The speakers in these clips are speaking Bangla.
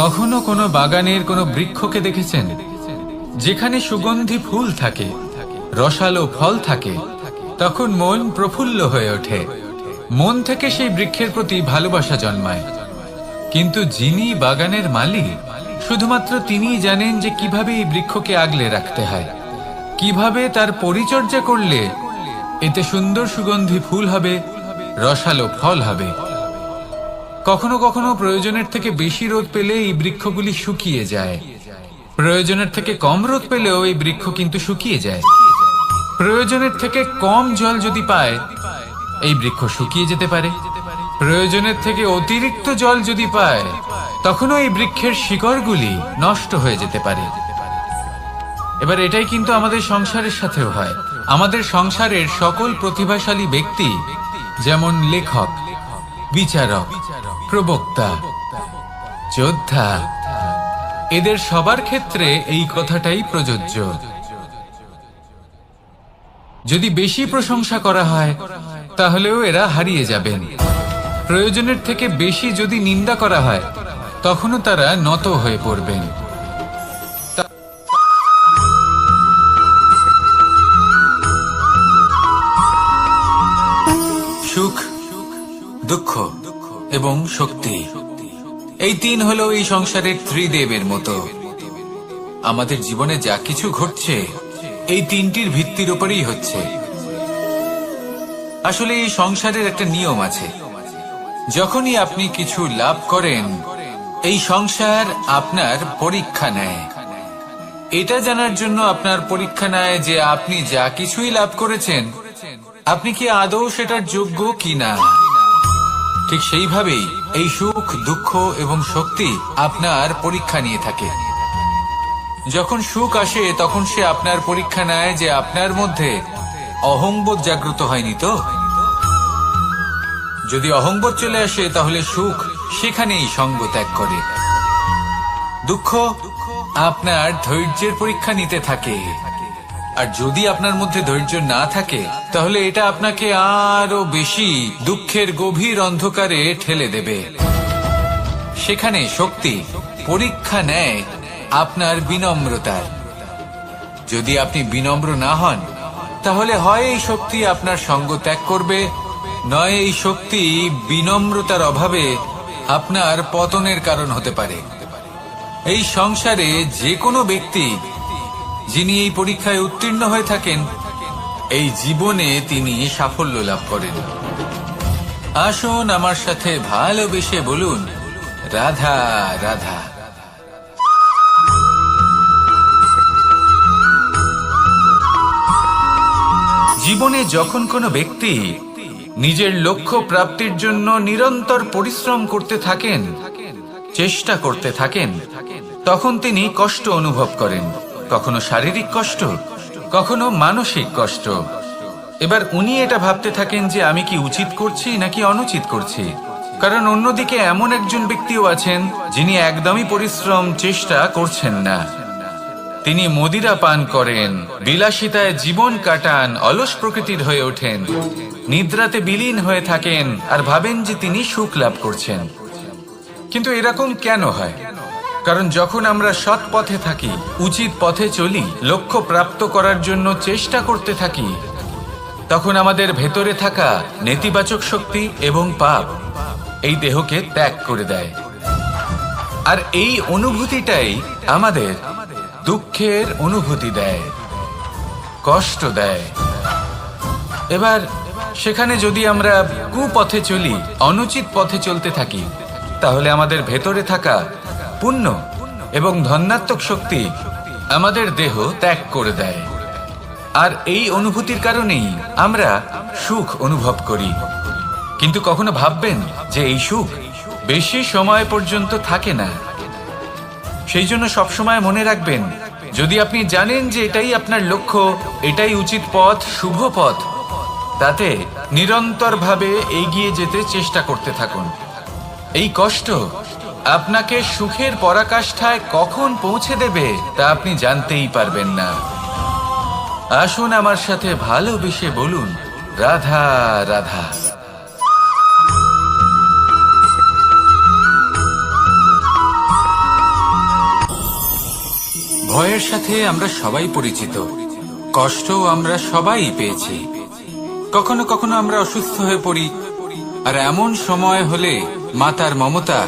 কখনো কোনো বাগানের কোনো বৃক্ষকে দেখেছেন যেখানে সুগন্ধি ফুল থাকে, রসালো ফল থাকে? তখন মন প্রফুল্ল হয়ে ওঠে, মন থেকে সেই বৃক্ষের প্রতি ভালোবাসা জন্মায়। কিন্তু যিনি বাগানের মালিক, শুধুমাত্র তিনিই জানেন যে কিভাবে এই বৃক্ষকে আগলে রাখতে হয়, কিভাবে তার পরিচর্যা করলে এতে সুন্দর সুগন্ধি ফুল হবে, রসালো ফল হবে। কখনো কখনো প্রয়োজনের থেকে বেশি রোদ পেলে এই বৃক্ষগুলি শুকিয়ে যায়, প্রয়োজনের থেকে কম রোদ পেলেও এই বৃক্ষ কিন্তু শুকিয়ে যায়। প্রয়োজনের থেকে কম জল যদি পায়, এই বৃক্ষ শুকিয়ে যেতে পারে। প্রয়োজনের থেকে অতিরিক্ত জল যদি পায়, তখনও এই বৃক্ষের শিকড়গুলি নষ্ট হয়ে যেতে পারে। এবার এটাই কিন্তু আমাদের সংসারের সাথেও হয়। আমাদের সংসারের সকল প্রতিভাশালী ব্যক্তি, যেমন লেখক, বিচারক, প্রবক্তা, যোদ্ধা, এদের সবার ক্ষেত্রে এই কথাটাই প্রযোজ্য। যদি বেশি প্রশংসা করা হয়, তাহলেও এরা হারিয়ে যাবেন। প্রয়োজনের থেকে বেশি যদি নিন্দা করা হয়, তখনও তারা নত হয়ে পড়বেন। সুখ, দুঃখ এবং শক্তি, এই তিন হলো এই সংসারের ত্রিদেবের মতো। আমাদের জীবনে যা কিছু ঘটছে এই তিনটির ভিত্তির উপরেই হচ্ছে। আসলে এই সংসারের একটা নিয়ম আছে, যখনই আপনি কিছু লাভ করেন, এই সংসার আপনার পরীক্ষা নেয়। এটা জানার জন্য আপনার পরীক্ষা নেয় যে আপনি যা কিছুই লাভ করেছেন, আপনি কি আদৌ সেটার যোগ্য কিনা। ঠিক সেইভাবেই এই সুখ, দুঃখ এবং শক্তি আপনার পরীক্ষা নিয়ে থাকে। যখন সুখ আসে, তখন সে আপনার পরীক্ষা নেয় যে আপনার মধ্যে অহংবোধ জাগ্রত হয়নি তো। যদি অহংবোধ চলে আসে, তাহলে সুখ সেখানেই সঙ্গ ত্যাগ করে। দুঃখ আপনার ধৈর্যের পরীক্ষা নিতে থাকে, আর যদি আপনার মধ্যে ধৈর্য না থাকে, তাহলে এটা আপনাকে আরো বেশি দুঃখের গভীর অন্ধকারে ঠেলে দেবে। সেখানে শক্তি পরীক্ষা নেয় আপনার বিনম্রতার। যদি আপনি বিনম্র না হন, তাহলে হয় এই শক্তি আপনার সঙ্গ ত্যাগ করবে, নয় এই শক্তি বিনম্রতার অভাবে আপনার পতনের কারণ হতে পারে। এই সংসারে যে কোনো ব্যক্তি যিনি এই পরীক্ষায় উত্তীর্ণ হয়ে থাকেন, এই জীবনে তিনি সাফল্য লাভ করেন। আসুন আমার সাথে ভালোবেসে বলুন, রাধা রাধা। জীবনে যখন কোনো ব্যক্তি নিজের লক্ষ্য প্রাপ্তির জন্য নিরন্তর পরিশ্রম করতে থাকেন, চেষ্টা করতে থাকেন, তখন তিনি কষ্ট অনুভব করেন। কখনো শারীরিক কষ্ট, কখনো মানসিক কষ্ট। এবার উনি এটা ভাবতে থাকেন যে আমি কি উচিত করছি নাকি অনুচিত করছি। কারণ অন্যদিকে এমন একজন ব্যক্তিও আছেন যিনি একদমই পরিশ্রম, চেষ্টা করছেন না। তিনি মদিরা পান করেন, বিলাসিতায় জীবন কাটান, অলস প্রকৃতির হয়ে ওঠেন, নিদ্রাতে বিলীন হয়ে থাকেন আর ভাবেন যে তিনি সুখ লাভ করছেন। কিন্তু এরকম কেন হয়? কারণ যখন আমরা সৎ পথে থাকি, উচিত পথে চলি, লক্ষ্য প্রাপ্ত করার জন্য চেষ্টা করতে থাকি, তখন আমাদের ভেতরে থাকা নেতিবাচক শক্তি এবং পাপ এই দেহকে ত্যাগ করে দেয়। আর এই অনুভূতিটাই আমাদের দুঃখের অনুভূতি দেয়, কষ্ট দেয়। এবার সেখানে যদি আমরা কুপথে চলি, অনুচিত পথে চলতে থাকি, তাহলে আমাদের ভেতরে থাকা পুণ্য এবং ধনাত্মক শক্তি আমাদের দেহ ত্যাগ করে দেয়। আর এই অনুভূতির কারণেই আমরা সুখ অনুভব করি। কিন্তু কখনো ভাববেন যে এই সুখ বেশি সময় পর্যন্ত থাকে না। সেই জন্য সবসময় মনে রাখবেন, যদি আপনি জানেন যে এটাই আপনার লক্ষ্য, এটাই উচিত পথ, শুভ পথ, তাতে নিরন্তরভাবে এগিয়ে যেতে চেষ্টা করতে থাকুন। এই কষ্ট আপনাকে সুখের পরাকাষ্ঠায় কখন পৌঁছে দেবে তা আপনি জানতেই পারবেন না। আসুন আমার সাথে ভালোবেসে বলুন, রাধা রাধা। ভয়ের সাথে আমরা সবাই পরিচিত, কষ্টও আমরা সবাই পেয়েছি। কখনো কখনো আমরা অসুস্থ হয়ে পড়ি, আর এমন সময় হলে মাতার মমতা,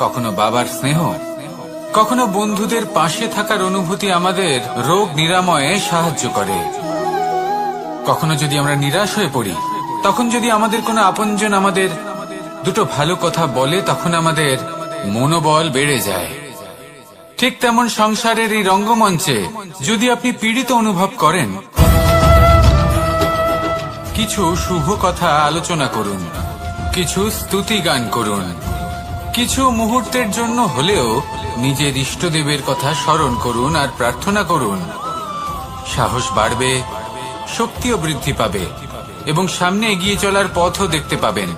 কখনো বাবার স্নেহ, কখনো বন্ধুদের পাশে থাকার অনুভূতি আমাদের রোগ নিরাময়ে সাহায্য করে। কখনো যদি আমরা নিরাশ হয়ে পড়ি, তখন যদি আমাদের কোনো আপনজন আমাদের দুটো ভালো কথা বলে, তখন আমাদের মনোবল বেড়ে যায়। ঠিক তেমন সংসারের এই রঙ্গমঞ্চে যদি আপনি পীড়িত অনুভব করেন, কিছু শুভ কথা আলোচনা করুন, কিছু স্তুতি গান করুন, কিছু মুহূর্তের জন্য হলেও নিজের ইষ্টদেবের কথা স্মরণ করুন আর প্রার্থনা করুন। সাহস বাড়বে, শক্তিও বৃদ্ধি পাবে এবং সামনে এগিয়ে চলার পথও দেখতে পাবেন।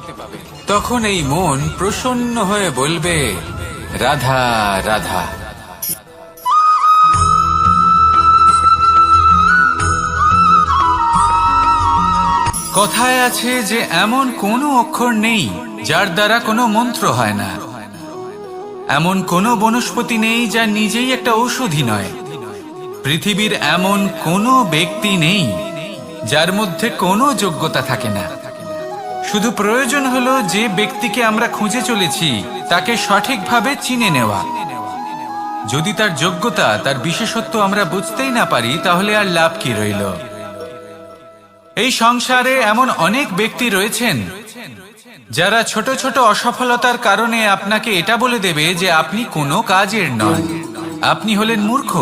তখন এই মন প্রসন্ন হয়ে বলবে, রাধা রাধা। কথায় আছে যে এমন কোনো অক্ষর নেই যার দ্বারা কোনো মন্ত্র হয় না, এমন কোনো বনস্পতি নেই যা নিজেই একটা ঔষধি নয়, পৃথিবীর এমন কোনো ব্যক্তি নেই যার মধ্যে কোনো যোগ্যতা থাকে না। শুধু প্রয়োজন হলো যে ব্যক্তিকে আমরা খুঁজে চলেছি তাকে সঠিকভাবে চিনে নেওয়া। যদি তার যোগ্যতা, তার বিশেষত্ব আমরা বুঝতেই না পারি, তাহলে আর লাভ কি রইল? এই সংসারে এমন অনেক ব্যক্তি রয়েছেন যারা ছোট ছোট অসফলতার কারণে আপনাকে এটা বলে দেবে যে আপনি কোনো কাজের নন, আপনি হলেন মূর্খ,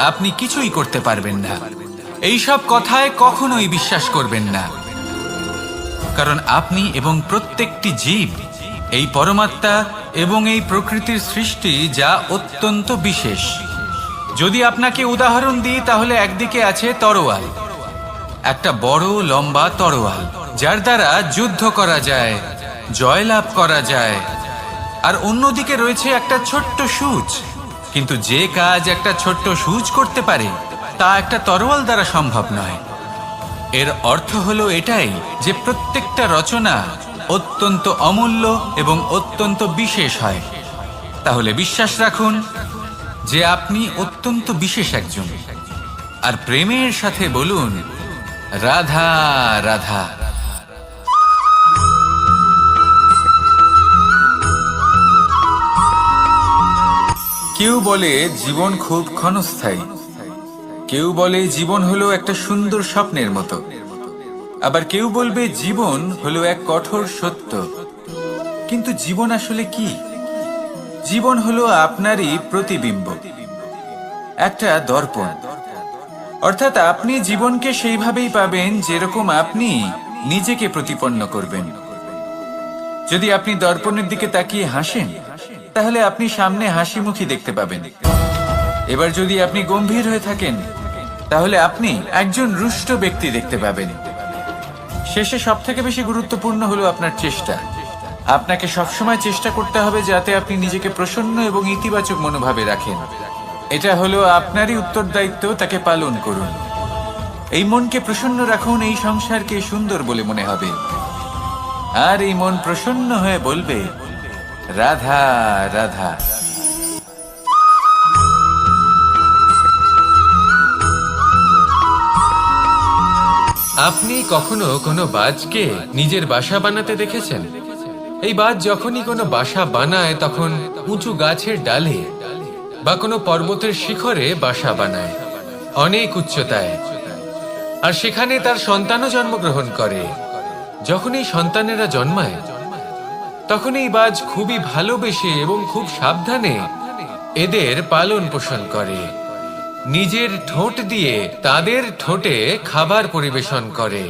আপনি কিছুই করতে পারবেন না। এইসব কথায় কখনোই বিশ্বাস করবেন না, কারণ আপনি এবং প্রত্যেকটি জীব এই পরমাত্মা এবং এই প্রকৃতির সৃষ্টি, যা অত্যন্ত বিশেষ। যদি আপনাকে উদাহরণ দিই, তাহলে একদিকে আছে তরোয়াল, একটা বড় লম্বা তরোয়াল, যার দ্বারা যুদ্ধ করা যায়, জয়লাভ করা যায়। আর অন্যদিকে রয়েছে একটা ছোট্ট সূঁচ, কিন্তু যে কাজ একটা ছোট্ট সূঁচ করতে পারে তা একটা তরোয়াল দ্বারা সম্ভব নয়। এর অর্থ হলো এটাই যে প্রত্যেকটা রচনা অত্যন্ত অমূল্য এবং অত্যন্ত বিশেষ হয়। তাহলে বিশ্বাস রাখুন যে আপনি অত্যন্ত বিশেষ একজন, আর প্রেমের সাথে বলুন, রাধা রাধা। কেউ বলে জীবন খুব ক্ষণস্থায়ী, কেউ বলে জীবন হলো একটা সুন্দর স্বপ্নের মতো, আবার কেউ বলবে জীবন হলো এক কঠোর সত্য। কিন্তু জীবন আসলে কি? জীবন হলো আপনারই প্রতিবিম্ব, একটা দর্পণ। অর্থাৎ আপনি জীবনকে সেইভাবেই পাবেন যেরকম আপনি নিজেকে প্রতিপন্ন করবেন। যদি আপনি দর্পণের দিকে তাকিয়ে হাসেন, তাহলে আপনি সামনে হাসি মুখী দেখতে পাবেন। এবার যদি আপনি গম্ভীর হয়ে থাকেন, তাহলে আপনি একজন রুষ্ট ব্যক্তি দেখতে পাবেন। শেষে সবথেকে বেশি গুরুত্বপূর্ণ হলো আপনার চেষ্টা। আপনাকে সবসময় চেষ্টা করতে হবে যাতে আপনি নিজেকে প্রসন্ন এবং ইতিবাচক মনোভাবে রাখেন। এটা হলো আপনারই উত্তরদায়িত্ব, তাকে পালন করুন। এই মনকে প্রসন্ন রাখুন, এই সংসারকে সুন্দর বলে মনে হবে। আর এই মন প্রসন্ন হয়ে বলবে, রাধা রাধা। আপনি কখনো কোনো বাজকে নিজের বাসা বানাতে দেখেছেন? এই বাজ যখনই কোনো বাসা বানায়, তখন উঁচু গাছের ডালে বা কোনো পর্বতের শিখরে বাসা বানায়, অনেক উচ্চতায়। আর সেখানে তার সন্তানও জন্মগ্রহণ করে। যখন এই সন্তানেরা জন্মায়, তখন এই বাজ খুবই ভালোবেসে এবং খুব সাবধানে এদের পালন পোষণ করে। নিজের ঠোঁট দিয়ে তাদের ঠোঁটে খাবার পরিবেশন করে।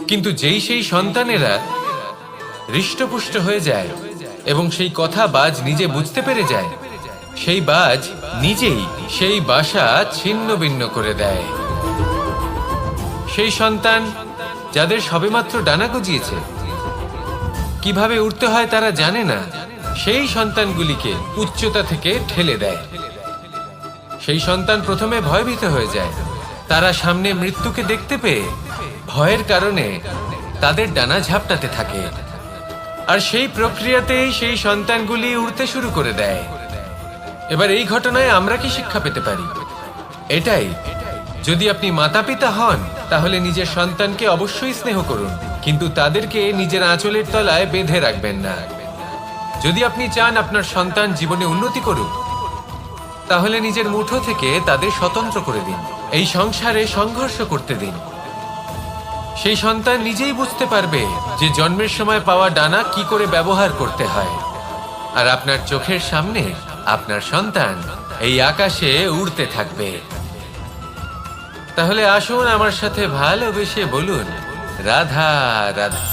কিন্তু যেই সেই সন্তানেরা হৃষ্টপুষ্ট হয়ে যায় এবং সেই কথা বাজ নিজে বুঝতে পেরে যায়, সেই বাজ নিজেই সেই বাসা ছিন্ন ভিন্ন করে দেয়। সেই সন্তান যাদের সবেমাত্র ডানা গজিয়েছে, কিভাবে উঠতে হয় তারা জানে না, সেই সন্তানগুলিকে উচ্চতা থেকে ঠেলে দেয়। সেই সন্তান প্রথমে ভয়ভীত হয়ে যায়। তারা সামনে মৃত্যুকে দেখতে পেয়ে ভয়ের কারণে তাদের ডানা ঝাপটাতে থাকে। আর সেই প্রক্রিয়াতেই সেই সন্তানগুলি উড়তে শুরু করে দেয়। এবার এই ঘটনায় আমরা কি শিক্ষা পেতে পারি? এটাই, যদি আপনি মাতা পিতা হন তাহলে নিজের সন্তানকে অবশ্যই স্নেহ করুন, কিন্তু তাদেরকে নিজের আঁচলের তলায় বেঁধে রাখবেন না। যদি আপনি চান আপনার সন্তান জীবনে উন্নতি করুক, তাহলে নিজের মুঠো থেকে তাদের স্বতন্ত্র করে দিন। এই সংসারে সংঘর্ষ করতে দিন। সেই সন্তান নিজেই বুঝতে পারবে যে জন্মের সময় পাওয়া ডানা কি করে ব্যবহার করতে হয়। আর আপনার চোখের সামনে আপনার সন্তান এই আকাশে উড়তে থাকবে। তাহলে আসুন আমার সাথে ভালোবেসে বলুন, রাধা রাধা।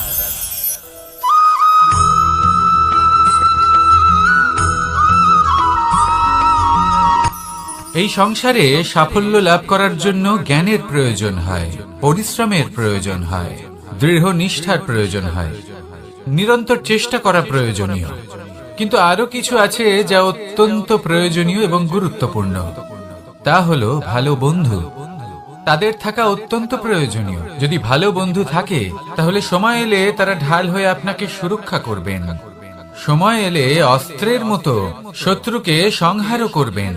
এই সংসারে সাফল্য লাভ করার জন্য জ্ঞানের প্রয়োজন হয়, পরিশ্রমের প্রয়োজন হয়, দৃঢ় নিষ্ঠার প্রয়োজন হয়, নিরন্তর চেষ্টা করা প্রয়োজনীয়। কিন্তু আরো কিছু আছে যা অত্যন্ত প্রয়োজনীয় এবং গুরুত্বপূর্ণ। তা হলো ভালো বন্ধু। তাদের থাকা অত্যন্ত প্রয়োজনীয়। যদি ভালো বন্ধু থাকে তাহলে সময় এলে তারা ঢাল হয়ে আপনাকে সুরক্ষা করবেন। সময় এলে অস্ত্রের মতো শত্রুকে সংহারও করবেন।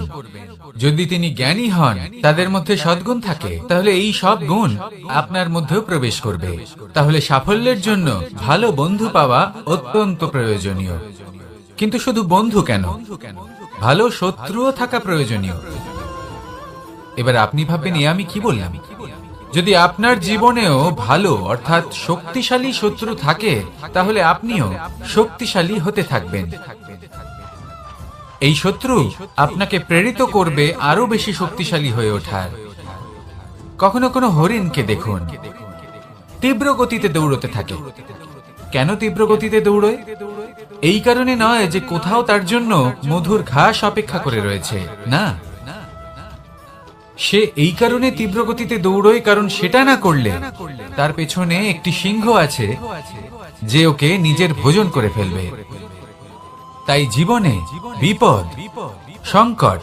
যদি তিনি জ্ঞানী হন, তাদের মধ্যে সদ্গুণ থাকে, তাহলে এই সব গুণ আপনার মধ্যেও প্রবেশ করবে। তাহলে সাফল্যের জন্য ভালো বন্ধু পাওয়া অত্যন্ত প্রয়োজনীয়। কিন্তু শুধু বন্ধু কেন, ভালো শত্রুও থাকা প্রয়োজনীয়। এবার আপনি ভাববেন, আমি কি বললাম? যদি আপনার জীবনেও ভালো অর্থাৎ শক্তিশালী শত্রু থাকে, তাহলে আপনিও শক্তিশালী হতে থাকবেন। এই শত্রু আপনাকে প্রেরিত করবে আরো বেশি শক্তিশালী হয়ে ওঠার। কখনো কোনো হরিণকে দেখুন, তীব্র গতিতে দৌড়তে থাকে। কেন তীব্র গতিতে দৌড়য়? এই কারণে নয় যে কোথাও তার জন্য মধুর ঘাস অপেক্ষা করে রয়েছে, না। সে এই কারণে তীব্র গতিতে দৌড়য় কারণ সেটা না করলে তার পেছনে একটি সিংহ আছে যে ওকে নিজের ভোজন করে ফেলবে। তাই জীবনে বিপদ, সংকট,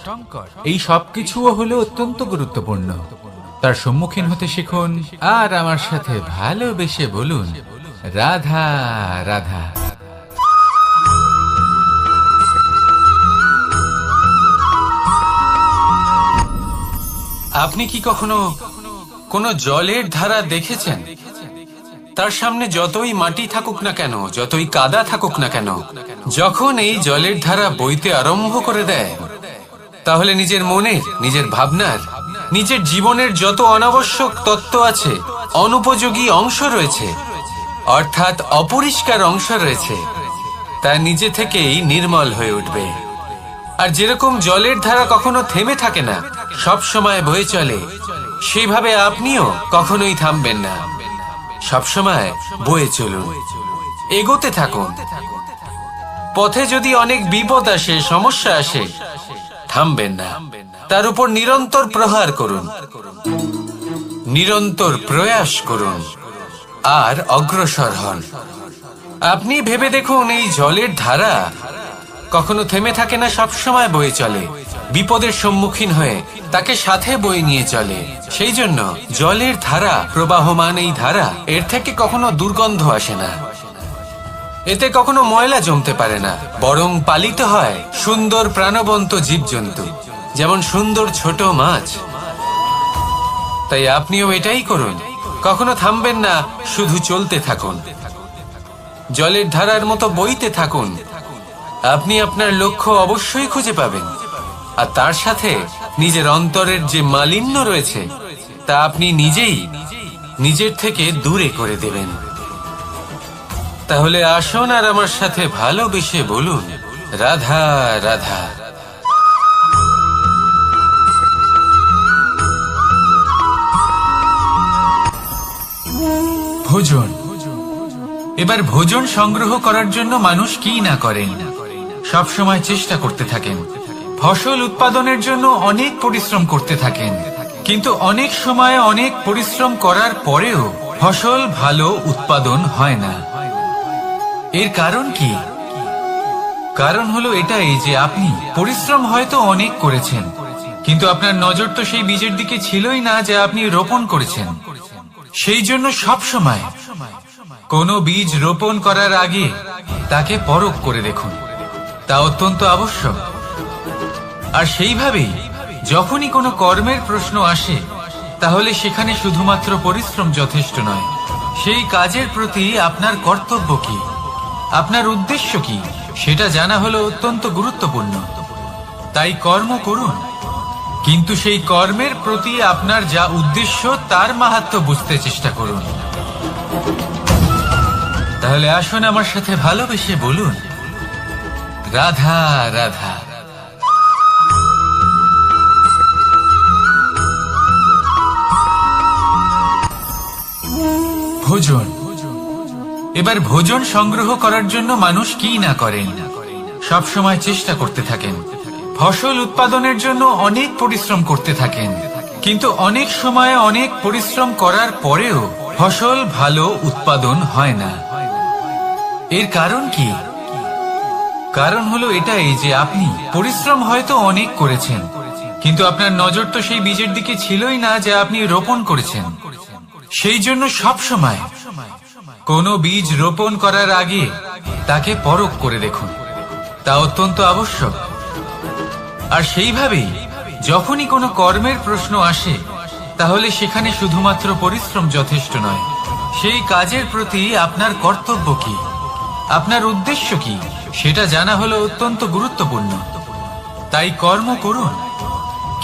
এই সবকিছুও হলো অত্যন্ত গুরুত্বপূর্ণ। তার সম্মুখীন হতে শিখুন আর আমার সাথে ভালোবেসে বলুন, রাধা রাধা। আপনি কি কখনো কোনো জলের ধারা দেখেছেন? তার সামনে যতই মাটি থাকুক না কেন, যতই কাদা থাকুক না কেন, যখন এই জলের ধারা বইতে আরম্ভ করে দেয়, তাহলে নিজের মনের, নিজের ভাবনার, নিজের জীবনের যত অনাবশ্যক তত্ত্ব আছে, অনুপযোগী অংশ রয়েছে, অর্থাৎ অপরিষ্কার অংশ রয়েছে, তা নিজে থেকেই নির্মল হয়ে উঠবে। আর যেরকম জলের ধারা কখনো থেমে থাকে না, সব সময় বয়ে চলে, সেইভাবে আপনিও কখনোই থামবেন না। সবসময় বয়ে চলুন, এগোতে থাকুন। পথে যদি অনেক বিপদ আসে, সমস্যা আসে, থামবেন না, তার উপর নিরন্তর প্রহার করুন, নিরন্তর প্রয়াস করুন আর অগ্রসর হন। আপনি ভেবে দেখুন, এই জলের ধারা কখনো থেমে থাকে না, সবসময় বয়ে চলে, বিপদের সম্মুখীন হয়ে তাকে সাথে বয়ে নিয়ে চলে। সেই জন্য জলের ধারা, প্রবাহমান এই ধারা, এর থেকে কখনো দুর্গন্ধ আসে না, এতে কখনো ময়লা জমতে পারে না, বরং পালিত হয় সুন্দর প্রাণবন্ত জীবজন্তু, যেমন সুন্দর ছোট মাছ। তাই আপনিও এটাই করুন, কখনো থামবেন না, শুধু চলতে থাকুন, জলের ধারার মতো বইতে থাকুন। আপনি আপনার লক্ষ্য অবশ্যই খুঁজে পাবেন, আর তার সাথে নিজের অন্তরের যে মালিন্য রয়েছে তা আপনি নিজেই নিজের থেকে দূরে করে দেবেন। তাহলে আসুন আর আমার সাথে ভালোবেসে বলুন, রাধা রাধা। ভোজন। এবার ভোজন সংগ্রহ করার জন্য মানুষ কি না করেন, সব সময় চেষ্টা করতে থাকেন। ফসল উৎপাদনের জন্য অনেক পরিশ্রম করতে থাকেন, কিন্তু অনেক সময় অনেক পরিশ্রম করার পরেও ফসল ভালো উৎপাদন হয় না। এর কারণ কি? কারণ হলো এটাই যে আপনি পরিশ্রম হয়তো অনেক করেছেন, কিন্তু আপনার নজর তো সেই বীজের দিকে ছিলই না যা আপনি রোপণ করেছেন। সেই জন্য সব সময় কোনো বীজ রোপণ করার আগে তাকে পরখ করে দেখুন, তা অত্যন্ত আবশ্যক। আর সেইভাবেই যখনই কোনো কর্মের প্রশ্ন আসে, তাহলে সেখানে শুধুমাত্র পরিশ্রম যথেষ্ট নয়। সেই কাজের প্রতি আপনার কর্তব্য কি, আপনার উদ্দেশ্য কি, সেটা জানা হলো অত্যন্ত গুরুত্বপূর্ণ। তাই কর্ম করুন, কিন্তু সেই কর্মের প্রতি আপনার যা উদ্দেশ্য তার মাহাত্ম্য বুঝতে চেষ্টা করুন। তাহলে আসুন আমার সাথে ভালোবেসে বলুন, রাধা রাধা। ভোজন। এবার ভোজন সংগ্রহ করার জন্য মানুষ কি না করেন, সব সময় চেষ্টা করতে থাকেন। ফসল উৎপাদনের জন্য অনেক পরিশ্রম করতে থাকেন, কিন্তু অনেক সময় অনেক পরিশ্রম করার পরেও ফসল ভালো উৎপাদন হয় না। এর কারণ কি? কারণ হলো এটাই যে আপনি পরিশ্রম হয়তো অনেক করেছেন, কিন্তু আপনার নজর তো সেই বীজের দিকে ছিলই না যা আপনি রোপণ করেছেন। সেই জন্য সব সময় কোনো বীজ রোপণ করার আগে তাকে পরখ করে দেখুন, তা অত্যন্ত আবশ্যক। আর সেইভাবেই যখনই কোনো কর্মের প্রশ্ন আসে, তাহলে সেখানে শুধুমাত্র পরিশ্রম যথেষ্ট নয়। সেই কাজের প্রতি আপনার কর্তব্য কি, আপনার উদ্দেশ্য কি, সেটা জানা হলো অত্যন্ত গুরুত্বপূর্ণ। তাই কর্ম করুন,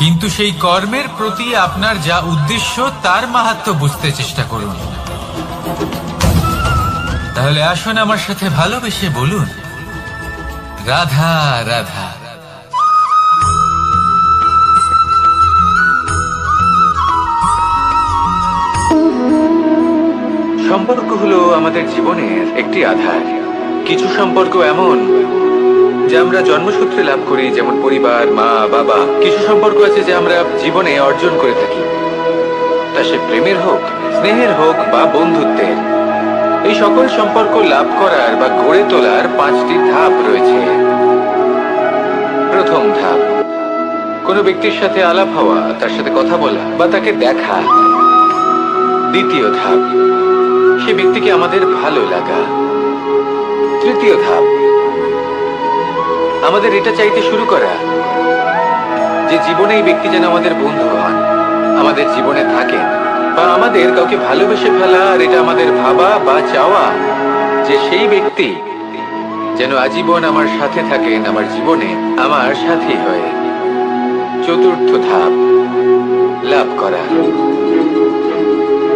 কিন্তু সেই কর্মের প্রতি আপনার যা উদ্দেশ্য তার মাহাত্ম্য বুঝতে চেষ্টা করুন। তাহলে আসুন আমার সাথে ভালোবেসে বলুন, রাধা রাধা। সম্পর্ক হলো আমাদের জীবনের একটি আধার। কিছু সম্পর্ক এমন যা আমরা জন্মসূত্রে লাভ করি, যেমন পরিবার, মা, বাবা। কিছু সম্পর্ক আছে যা আমরা জীবনে অর্জন করে থাকি, তা সে প্রেমের হোক, স্নেহের হোক বা বন্ধুত্বের। এই সকল সম্পর্ক লাভ করার বা গড়ে তোলার 5টি ধাপ রয়েছে। প্রথম ধাপ, কোনো ব্যক্তির সাথে আলাপ হওয়া, তার সাথে কথা বলা বা তাকে দেখা। দ্বিতীয় ধাপ, সে ব্যক্তিকে আমাদের ভালো লাগা। তৃতীয় ধাপ, আমাদের এটা চাইতে শুরু করা যে জীবনে এই ব্যক্তি যেন আমাদের বন্ধু হন, আমাদের জীবনে থাকেন, বা আমাদের কাউকে ভালোবেসে ফেলা। আর এটা আমাদের ভাবা বা চাওয়া যে সেই ব্যক্তি যেন আজীবন আমার সাথে থাকেন, আমার জীবনে আমার সাথী হয়ে। চতুর্থ ধাপ, লাভ করা।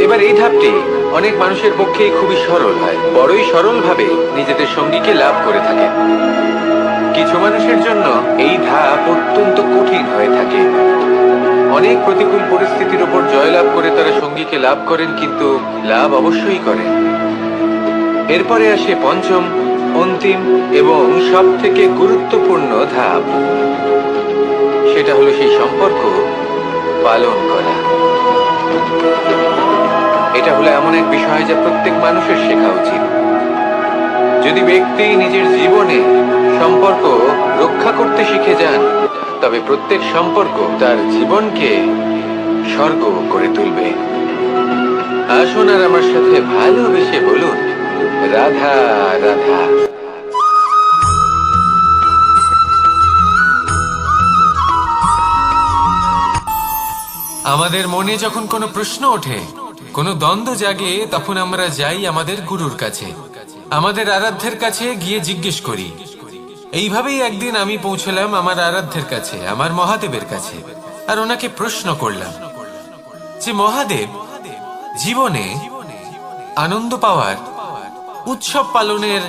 এবার এই ধাপটি অনেক মানুষের পক্ষেই খুবই সরল হয়, বড়ই সরল ভাবে নিজেদের সঙ্গীকে লাভ করে থাকেন। কিছু মানুষের জন্য এই ধাপ অত্যন্ত কঠিন হয়ে থাকে। অনেক প্রতিকূল পরিস্থিতির উপর জয়লাভ করে তারা সঙ্গীকে লাভ করেন, কিন্তু লাভ অবশ্যই করেন। এরপরে আসে পঞ্চম, অন্তিম এবং সব থেকে গুরুত্বপূর্ণ ধাপ। সেটা হলো সেই সম্পর্ক পালন করা। এটা হলো এমন এক বিষয় যা প্রত্যেক মানুষের শেখা উচিত। যদি ব্যক্তি নিজের জীবনে সম্পর্ক রক্ষা করতে শিখে যান, তবে প্রত্যেক সম্পর্ক তার জীবনকে স্বর্গ করে তুলবে। আসুন আর আমার সাথে ভালোবেসে বলুন, রাধা রাধা। আমাদের মনে যখন কোনো প্রশ্ন ওঠে, কোনো দ্বন্দ্ব জাগে, তখন আমরা যাই আমাদের গুরুর কাছে, আমাদের আরাধ্যের কাছে গিয়ে জিজ্ঞেস করি। এইভাবেই একদিন আমি পৌঁছলাম আমার আরাধ্যের কাছে, আমার মহাদেবের কাছে, আর ওনাকে প্রশ্ন করলাম যে মহাদেব, জীবনে আনন্দ পাওয়ার, উৎসব পালনের,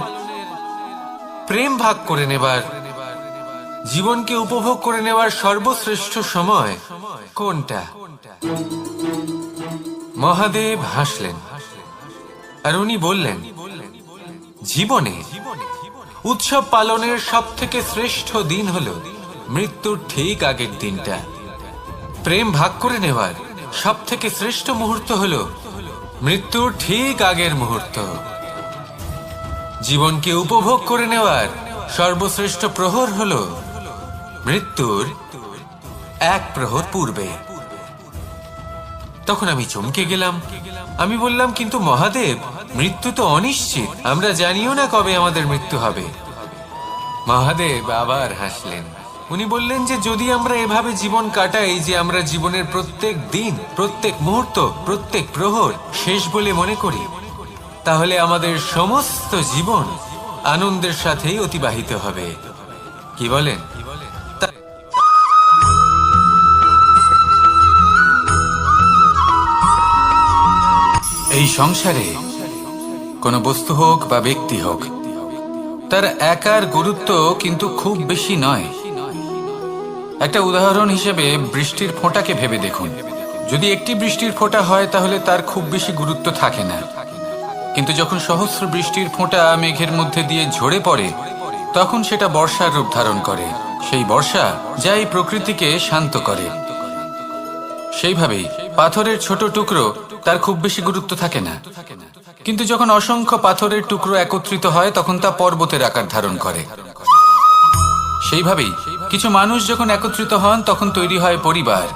প্রেম ভাগ করে নেবার, জীবনকে উপভোগ করে নেওয়ার সর্বশ্রেষ্ঠ সময় কোনটা? মহাদেব হাসলেন আর উনি বললেন, জীবনে উৎসব পালনের সব থেকে শ্রেষ্ঠ দিন হলো মৃত্যুর ঠিক আগের দিনটা। প্রেম ভাগ করে নেওয়ার সব থেকে শ্রেষ্ঠ মুহূর্ত হলো মৃত্যুর ঠিক আগের মুহূর্ত। জীবনকে উপভোগ করে নেওয়ার সর্বশ্রেষ্ঠ প্রহর হলো মৃত্যুর 1 প্রহর পূর্বে। তখন আমি চমকে গেলাম। আমি বললাম, কিন্তু মহাদেব, মৃত্যু তো অনিশ্চিত, আমরা জানিও না কবে আমাদের মৃত্যু হবে। মহাদেব আবার হাসলেন উনি বললেন যে যদি আমরা এভাবে জীবন কাটাই যে আমরা জীবনের প্রত্যেক দিন, প্রত্যেক মুহূর্ত, প্রত্যেক প্রহর শেষ বলে মনে করি, তাহলে আমাদের সমস্ত জীবন আনন্দের সাথেই অতিবাহিত হবে। কি বলেন? এই সংসারে কোনো বস্তু হোক বা ব্যক্তি হোক, তার একার গুরুত্ব কিন্তু খুব বেশি নয়। একটা উদাহরণ হিসেবে বৃষ্টির ফোঁটাকে ভেবে দেখুন। যদি একটি বৃষ্টির ফোঁটা হয় তাহলে তার খুব বেশি গুরুত্ব থাকে না, কিন্তু যখন সহস্র বৃষ্টির ফোঁটা মেঘের মধ্যে দিয়ে ঝরে পড়ে, তখন সেটা বর্ষার রূপ ধারণ করে। সেই বর্ষা যা এই প্রকৃতিকে শান্ত করে। সেইভাবেই পাথরের ছোট টুকরো, তার খুব বেশি গুরুত্ব থাকে না, কিন্তু যখন অসংখ্য পাথরের টুকরো একত্রিত হয় তখন তা পর্বতের আকার ধারণ করে। সেইভাবেই কিছু মানুষ যখন একত্রিত হন তখন তৈরি হয় পরিবার,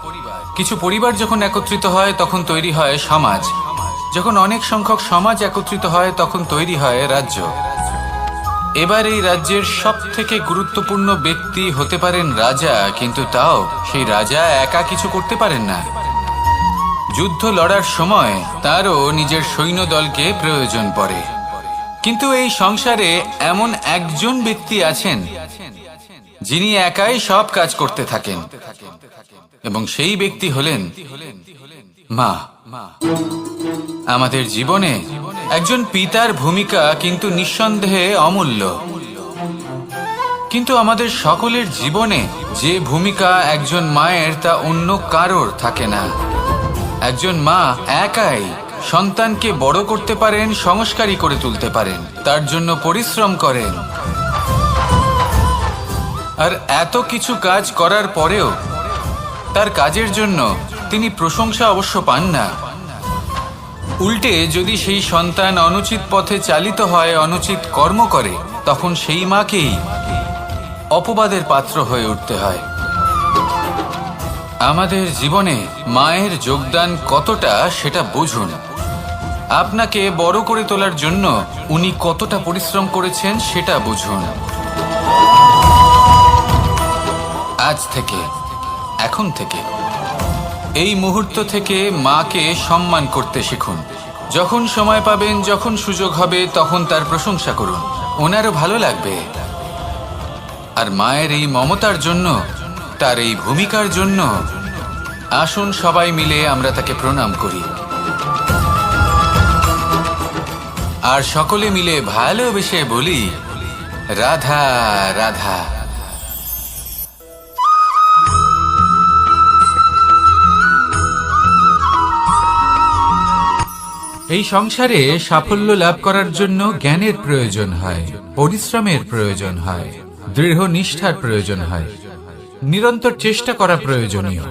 কিছু পরিবার যখন একত্রিত হয় তখন তৈরি হয় সমাজ, যখন অনেক সংখ্যক সমাজ একত্রিত হয় তখন তৈরি হয় রাজ্য। এবার এই রাজ্যের সব থেকে গুরুত্বপূর্ণ ব্যক্তি হতে পারেন রাজা, কিন্তু তাও সেই রাজা একা কিছু করতে পারেন না। যুদ্ধ লড়ার সময় তারও নিজের সৈন্যদলকে প্রয়োজন পড়ে। কিন্তু এই সংসারে এমন একজন ব্যক্তি আছেন যিনি একাই সব কাজ করতে থাকেন, এবং সেই ব্যক্তি হলেন মা। আমাদের জীবনে একজন পিতার ভূমিকা কিন্তু নিঃসন্দেহে অমূল্য, কিন্তু আমাদের সকলের জীবনে যে ভূমিকা একজন মায়ের তা অন্য কারোর থাকে না। একজন মা একাই সন্তানকে বড় করতে পারেন, সংস্কারী করে তুলতে পারেন, তার জন্য পরিশ্রম করেন। আর এত কিছু কাজ করার পরেও তার কাজের জন্য তিনি প্রশংসা অবশ্য পান না। উল্টে যদি সেই সন্তান অনুচিত পথে চালিত হয়, অনুচিত কর্ম করে, তখন সেই মাকেই অপবাদের পাত্র হয়ে উঠতে হয়। আমাদের জীবনে মায়ের যোগদান কতটা সেটা বুঝুন। আপনাকে বড় করে তোলার জন্য উনি কতটা পরিশ্রম করেছেন সেটা বুঝুন। আজ থেকে, এখন থেকে, এই মুহূর্ত থেকে মাকে সম্মান করতে শিখুন। যখন সময় পাবেন, যখন সুযোগ হবে, তখন তার প্রশংসা করুন, ওনারও ভালো লাগবে। আর মায়ের এই মমতার জন্য, তার এই ভূমিকার জন্য আসুন সবাই মিলে আমরা তাকে প্রণাম করি, আর সকলে মিলে ভালোবেসে বলি, রাধা রাধা। এই সংসারে সাফল্য লাভ করার জন্য জ্ঞানের প্রয়োজন হয়, পরিশ্রমের প্রয়োজন হয়, দৃঢ় নিষ্ঠার প্রয়োজন হয়, নিরন্তর চেষ্টা করা প্রয়োজনীয়।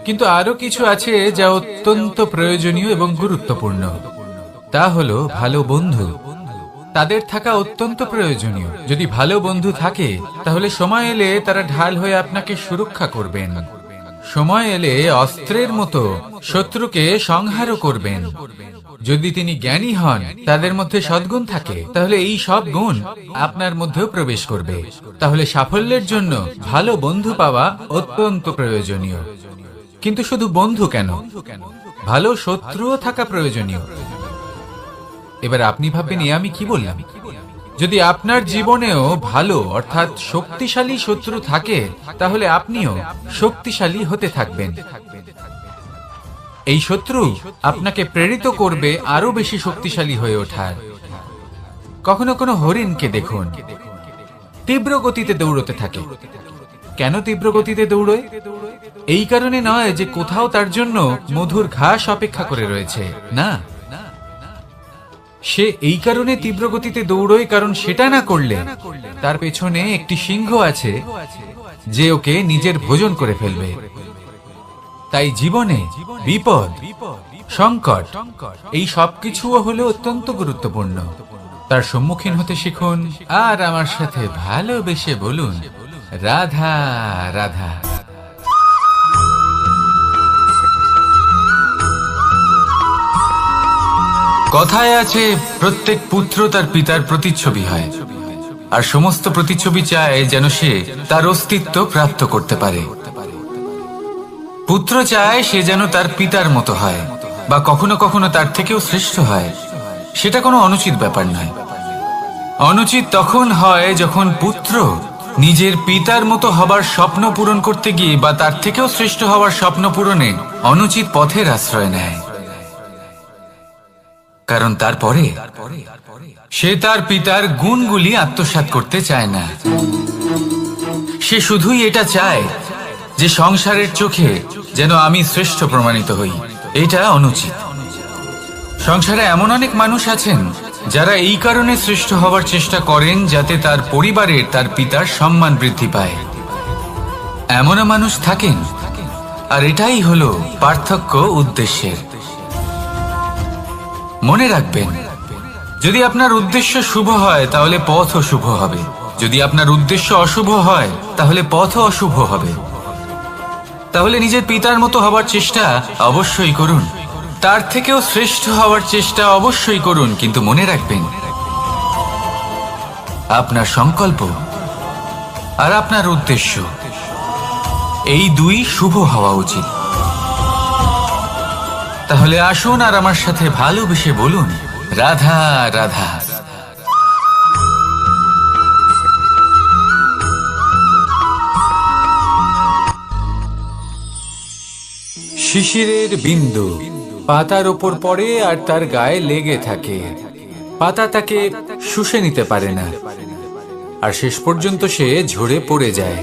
কিন্তু আরো কিছু আছে যা অত্যন্ত প্রয়োজনীয় এবং গুরুত্বপূর্ণ। তা হলো ভালো বন্ধু। তাদের থাকা অত্যন্ত প্রয়োজনীয়। যদি ভালো বন্ধু থাকে তাহলে সময় এলে তারা ঢাল হয়ে আপনাকে সুরক্ষা করবেন। সময় এলে অস্ত্রের মতো শত্রুকে সংহারও করবেন। যদি তিনি জ্ঞানী হন, তাদের মধ্যে সদ্গুণ থাকে, তাহলে এই সব গুণ আপনার মধ্যেও প্রবেশ করবে। তাহলে সাফল্যের জন্য ভালো বন্ধু পাওয়া অত্যন্ত প্রয়োজনীয়। কিন্তু শুধু বন্ধু কেন, ভালো শত্রুও থাকা প্রয়োজনীয়। এবার আপনি ভাববেন, আমি কি বললাম? যদি আপনার জীবনেও ভালো অর্থাৎ শক্তিশালী শত্রু থাকে, তাহলে আপনিও শক্তিশালী হতে থাকবেন। এই শত্রু আপনাকে প্রেরিত করবে আরো বেশি শক্তিশালী হয়ে ওঠার। কখনো কোনো হরিণকে দেখুন, তীব্র গতিতে দৌড়তে থাকে। কেন তীব্র গতিতে দৌড়য়? এই কারণে নয় যে কোথাও তার জন্য মধুর ঘাস অপেক্ষা করে রয়েছে, না। সে এই কারণে তীব্র গতিতে দৌড়য় কারণ সেটা না করলে তার পেছনে একটি সিংহ আছে যে ওকে নিজের ভোজন করে ফেলবে। তাই জীবনে বিপদ, সংকট, এই সবকিছুও হলো অত্যন্ত গুরুত্বপূর্ণ। তার সম্মুখীন হতে শিখুন, আর আমার সাথে ভালোবেসে বলুন, রাধা রাধা। কথায় আছে, প্রত্যেক পুত্র তার পিতার প্রতিচ্ছবি হয়। আর সমস্ত প্রতিচ্ছবি চায় যেন সে তার অস্তিত্ব প্রাপ্ত করতে পারে। পুত্র চায় সে যেন তার পিতার মতো হয় বা কখনো কখনো তার থেকেও শ্রেষ্ঠ হয়। সেটা কোনো অনুচিত ব্যাপার নয়। অনুচিত তখন হয় যখন পুত্র নিজের পিতার মতো হবার স্বপ্ন পূরণ করতে গিয়ে বা তার থেকেও শ্রেষ্ঠ হওয়ার স্বপ্ন পূরণে অনুচিত পথের আশ্রয় নেয়। কারণ তারপরে সে তার পিতার গুণগুলি আত্মসাৎ করতে চায় না। সে শুধুই এটা চায় যে সংসারের চোখে যেন আমি শ্রেষ্ঠ প্রমাণিত হই। এটা অনুচিত। সংসারে এমন অনেক মানুষ আছেন যারা এই কারণে শ্রেষ্ঠ হওয়ার চেষ্টা করেন যাতে তার পরিবারের তার পিতার সম্মান বৃদ্ধি পায়। এমনও মানুষ থাকেন, আর এটাই হলো পার্থক্য উদ্দেশ্যের। মনে রাখবেন, যদি আপনার উদ্দেশ্য শুভ হয় তাহলে পথও শুভ হবে, যদি আপনার উদ্দেশ্য অশুভ হয় তাহলে পথও অশুভ হবে। তাহলে নিজের পিতার মতো হবার চেষ্টা অবশ্যই করুন, তার থেকেও শ্রেষ্ঠ হওয়ার চেষ্টা অবশ্যই করুন, কিন্তু মনে রাখবেন আপনার সংকল্প আর আপনার উদ্দেশ্য এই দুই শুভ হওয়া উচিত। তাহলে আসুন আর আমার সাথে ভালোবেসে বলুন, রাধা রাধা। শিশিরের বিন্দু পাতার ওপর পড়ে আর তার গায়ে লেগে থাকে। পাতা তাকে শুষে নিতে পারে না, আর শেষ পর্যন্ত সে ঝরে পড়ে যায়।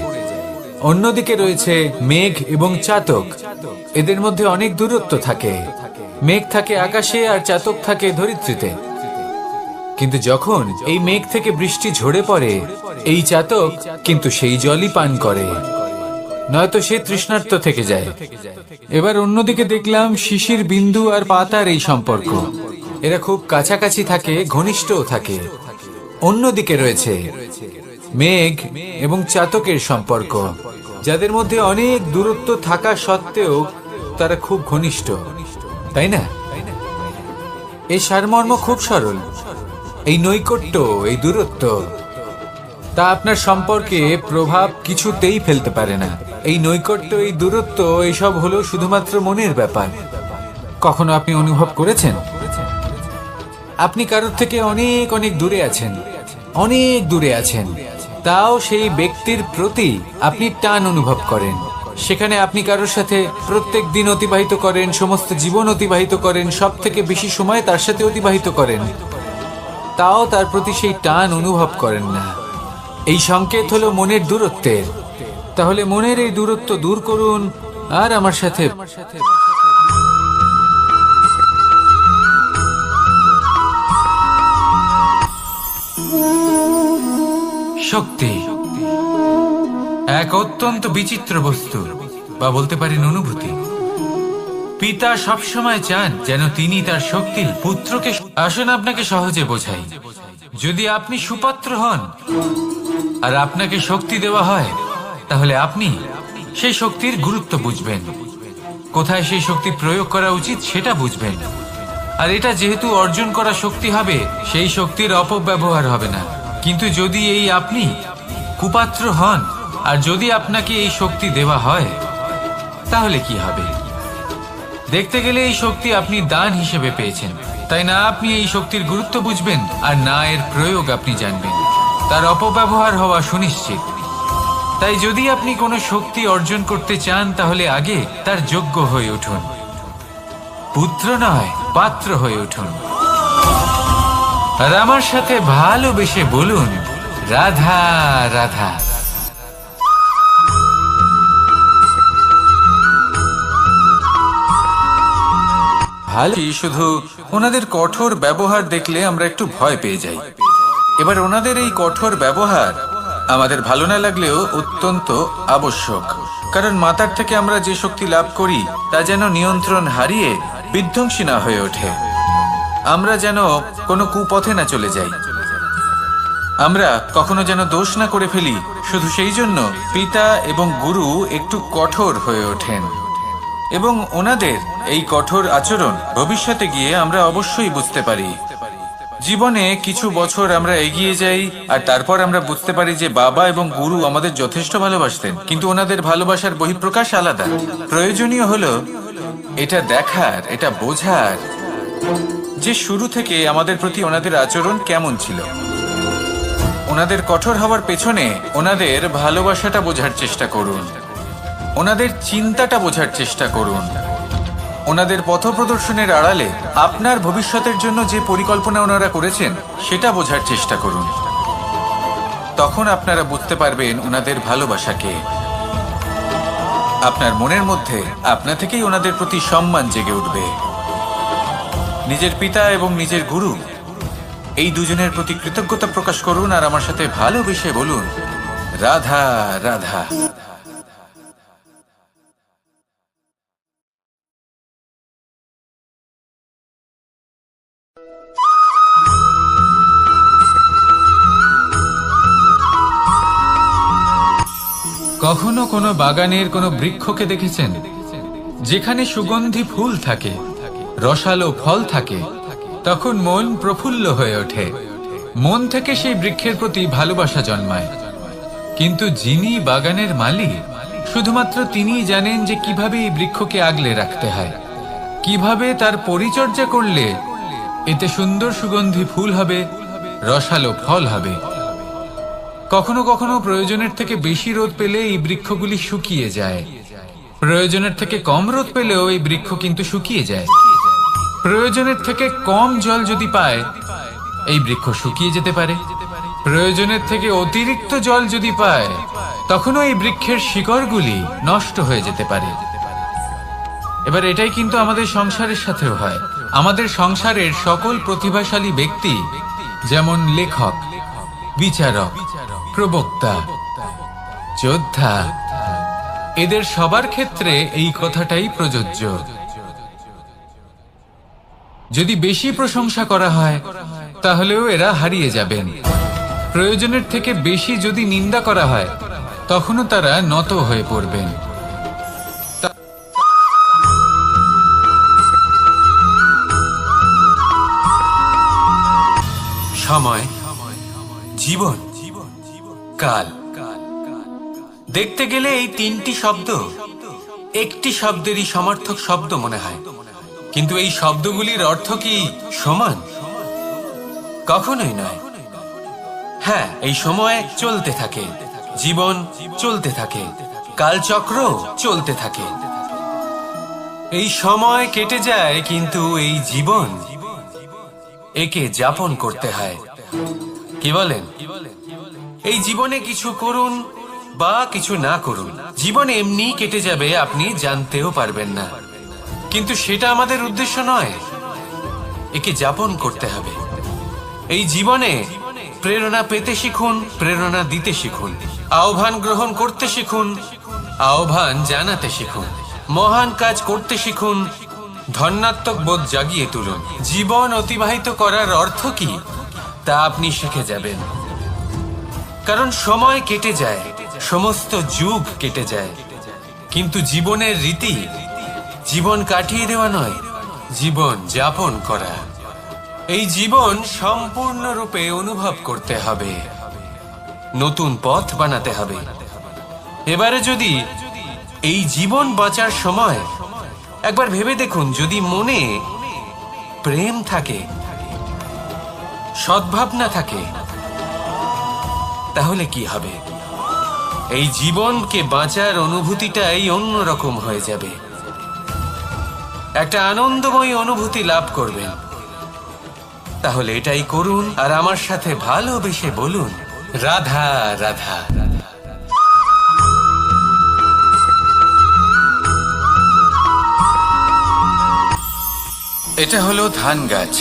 অন্যদিকে রয়েছে মেঘ এবং চাতক। এদের মধ্যে অনেক দূরত্ব থাকে। মেঘ থাকে আকাশে আর চাতক থাকে ধরিত্রীতে। কিন্তু যখন এই মেঘ থেকে বৃষ্টি ঝরে পড়ে, এই চাতক কিন্তু সেই জলই পান করে, নয়তো সে তৃষ্ণার্ত থেকে যায়। এবার অন্যদিকে দেখলাম শিশির বিন্দু আর পাতার এই সম্পর্ক। এরা খুব কাছাকাছি থাকে, ঘনিষ্ঠও থাকে। অন্যদিকে রয়েছে মেঘ এবং চাতকের সম্পর্ক, যাদের মধ্যে অনেক দূরত্ব থাকা সত্ত্বেও তারা খুব ঘনিষ্ঠ, তাই না? এই সারমর্ম খুব সরল। এই নৈকট্য, এই দূরত্ব, তা আপনার সম্পর্কে প্রভাব কিছুতেই ফেলতে পারে না। এই নৈকট্য, এই দূরত্ব, এইসব হলো শুধুমাত্র মনের ব্যাপার। কখনো আপনি অনুভব করেছেন আপনি কারোর থেকে অনেক অনেক দূরে আছেন, অনেক দূরে আছেন, তাও সেই ব্যক্তির প্রতি আপনি টান অনুভব করেন। সেখানে আপনি কারোর সাথে প্রত্যেক দিন অতিবাহিত করেন, সমস্ত জীবন অতিবাহিত করেন, সব থেকে বেশি সময় তার সাথে অতিবাহিত করেন, তাও তার প্রতি সেই টান অনুভব করেন না। এই সংকেত হলো মনের দূরত্বের। তাহলে মনের এই দূরত্ব দূর করুন আর আমার সাথে শক্তি এক অত্যন্ত বিচিত্র বস্তু, বা বলতে পারেন অনুভূতি। পিতা সবসময় চান যেন তিনি তার শক্তি পুত্রকে। আসুন আপনাকে সহজে বোঝাই। যদি আপনি সুপাত্র হন আর আপনাকে শক্তি দেওয়া হয়, তাহলে আপনি সেই শক্তির গুরুত্ব বুঝবেন, কোথায় সেই শক্তি প্রয়োগ করা উচিত সেটা বুঝবেন। আর এটা যেহেতু অর্জন করা শক্তি হবে, সেই শক্তির অপব্যবহার হবে না। কিন্তু যদি এই আপনি কুপাত্র হন আর যদি আপনাকে এই শক্তি দেওয়া হয়, তাহলে কি হবে? দেখতে গেলে এই শক্তি আপনি দান হিসেবে পেয়েছেন, তাই না আপনি এই শক্তির গুরুত্ব বুঝবেন আর না এর প্রয়োগ আপনি জানবেন। তার অপব্যবহার হওয়া সুনিশ্চিত। তাই যদি আপনি কোনো শক্তি অর্জন করতে চান, তাহলে আগে তার যোগ্য হয়ে উঠুন। পুত্র নয়, পাত্র হয়ে উঠুন। আর আমার সাথে ভালোবেসে বলুন, রাধা রাধা। ভালো, শুধু ওনাদের কঠোর ব্যবহার দেখলে আমরা একটু ভয় পেয়ে যাই। এবার ওনাদের এই কঠোর ব্যবহার আমাদের ভালো না লাগলেও অত্যন্ত আবশ্যক, কারণ মাতার থেকে আমরা যে শক্তি লাভ করি তা যেন নিয়ন্ত্রণ হারিয়ে বিধ্বংসী না হয়ে ওঠে। আমরা যেন কোনো কুপথে না চলে যাই, আমরা কখনো যেন দোষ না করে ফেলি। শুধু সেই জন্য পিতা এবং গুরু একটু কঠোর হয়ে ওঠেন, এবং ওনাদের এই কঠোর আচরণ ভবিষ্যতে গিয়ে আমরা অবশ্যই বুঝতে পারি জীবনে কিছু বছর আমরা এগিয়ে যাই আর তারপর আমরা বুঝতে পারি যে বাবা এবং গুরু আমাদের যথেষ্ট ভালোবাসতেন, কিন্তু ওনাদের ভালোবাসার বহিঃপ্রকাশ আলাদা। প্রয়োজনীয় হলো এটা দেখার, এটা বোঝার যে শুরু থেকে আমাদের প্রতি ওনাদের আচরণ কেমন ছিল। ওনাদের কঠোর হওয়ার পেছনে ওনাদের ভালোবাসাটা বোঝার চেষ্টা করুন, ওনাদের চিন্তাটা বোঝার চেষ্টা করুন, ওনাদের পথপ্রদর্শনের আড়ালে আপনার ভবিষ্যতের জন্য যে পরিকল্পনা ওনারা করেছেন সেটা বোঝার চেষ্টা করুন। তখন আপনারা বুঝতে পারবেন ওনাদের ভালোবাসাকে। আপনার মনের মধ্যে আপনা থেকেই ওনাদের প্রতি সম্মান জেগে উঠবে। নিজের পিতা এবং নিজের গুরু এই দুজনের প্রতি কৃতজ্ঞতা প্রকাশ করুন আর আমার সাথে ভালোবেসে বলুন, রাধা রাধা। কখনো কোনো বাগানের কোনো বৃক্ষকে দেখেছেন যেখানে সুগন্ধি ফুল থাকে, রসালো ফল থাকে? তখন মন প্রফুল্ল হয়ে ওঠে, মন থেকে সেই বৃক্ষের প্রতি ভালোবাসা জন্মায়। কিন্তু যিনি বাগানের মালিক, শুধুমাত্র তিনিই জানেন যে কিভাবে এই বৃক্ষকে আগলে রাখতে হয়, কিভাবে তার পরিচর্যা করলে এতে সুন্দর সুগন্ধি ফুল হবে, রসালো ফল হবে। কখনো কখনো প্রয়োজনের থেকে বেশি রোদ পেলে এই বৃক্ষগুলি শুকিয়ে যায়, প্রয়োজনের থেকে কম রোদ পেলেও এই বৃক্ষ কিন্তু শুকিয়ে যায়। প্রয়োজনের থেকে কম জল যদি পায় এই বৃক্ষ শুকিয়ে যেতে পারে, প্রয়োজনের থেকে অতিরিক্ত জল যদি পায় তখনও এই বৃক্ষের শিকড়গুলি নষ্ট হয়ে যেতে পারে। এবার এটাই কিন্তু আমাদের সংসারের সাথেও হয়। আমাদের সংসারের সকল প্রতিভাশালী ব্যক্তি, যেমন লেখক, বিচারক, প্রবক্তা, যোদ্ধা, এদের সবার ক্ষেত্রে এই কথাটাই প্রযোজ্য। যদি বেশি প্রশংসা করা হয় তাহলেও এরা হারিয়ে যাবেন। প্রয়োজনের থেকে বেশি যদি নিন্দা করা হয় তখনও তারা নত হয়ে পড়বেন। সময়, জীবন, কাল। দেখতে গেলে এই তিনটি শব্দ একটি শব্দেরই সমার্থক শব্দ মনে হয়, কিন্তু এই শব্দগুলির অর্থ কি সমান? কখনোই নয়। হ্যাঁ, এই সময় চলতে থাকে, জীবন চলতে থাকে, কালচক্র চলতে থাকে। এই সময় কেটে যায়, কিন্তু এই জীবন একে যাপন করতে হয়। কি বলেন? এই জীবনে কিছু করুন বা কিছু না করুন, জীবন এমনি কেটে যাবে, আপনি জানতেও পারবেন না। কিন্তু সেটা আমাদের উদ্দেশ্য নয়, একে যাপন করতে হবে। এই জীবনে প্রেরণা পেতে শিখুন, প্রেরণা দিতে শিখুন, আহ্বান গ্রহণ করতে শিখুন, আহ্বান জানাতে শিখুন, মহান কাজ করতে শিখুন, ধন্যাত্মক বোধ জাগিয়ে তুলুন। জীবন অতিবাহিত করার অর্থ কি তা আপনি শিখে যাবেন। কারণ সময় কেটে যায়, সমস্ত যুগ কেটে যায়, কিন্তু জীবনের রীতি জীবন কাটিয়ে দেওয়া নয়, জীবন যাপন করা। এই জীবন সম্পূর্ণরূপে অনুভব করতে হবে, নতুন পথ বানাতে হবে। এবারে যদি এই জীবন বাঁচার সময় একবার ভেবে দেখুন, যদি মনে প্রেম থাকে, সদ্ভাবনা থাকে, তাহলে কি হবে? এই জীবনকে বাঁচার অনুভূতিটাই অন্যরকম হয়ে যাবে, একটা আনন্দময় অনুভূতি লাভ করবেন। তাহলে এটাই করুন আর আমার সাথে ভালোবেসে বলুন, রাধা রাধা। এটা হলো ধান গাছ।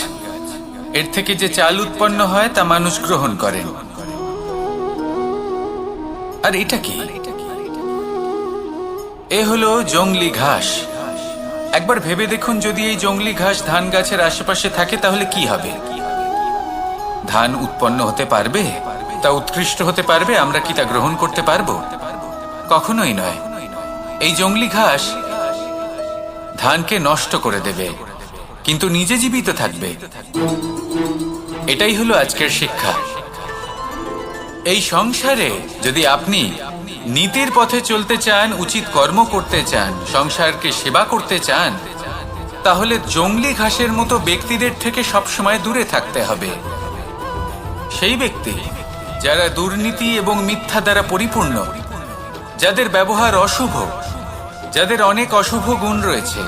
এর থেকে যে চাল উৎপন্ন হয় তা মানুষ গ্রহণ করেন। আর এটা কি? এ হলো জংলি ঘাস। একবার ভেবে দেখুন, যদি এই জংলি ঘাস ধান গাছের আশেপাশে থাকে তাহলে কি হবে? ধান উৎপন্ন হতে পারবে? তা উৎকৃষ্ট হতে পারবে? আমরা কি তা গ্রহণ করতে পারবো? কখনোই নয়। এই জংলি ঘাস ধানকে নষ্ট করে দেবে, কিন্তু নিজে জীবিত থাকবে। এটাই হলো আজকের শিক্ষা। এই সংসারে যদি আপনি নীতির পথে চলতে চান, উচিত কর্ম করতে চান, সংসারকে সেবা করতে চান, তাহলে জংলি ঘাসের মতো ব্যক্তিদের থেকে সবসময় দূরে থাকতে হবে। সেই ব্যক্তি যারা দুর্নীতি এবং মিথ্যা দ্বারা পরিপূর্ণ, যাদের ব্যবহার অশুভ, যাদের অনেক অশুভ গুণ রয়েছে,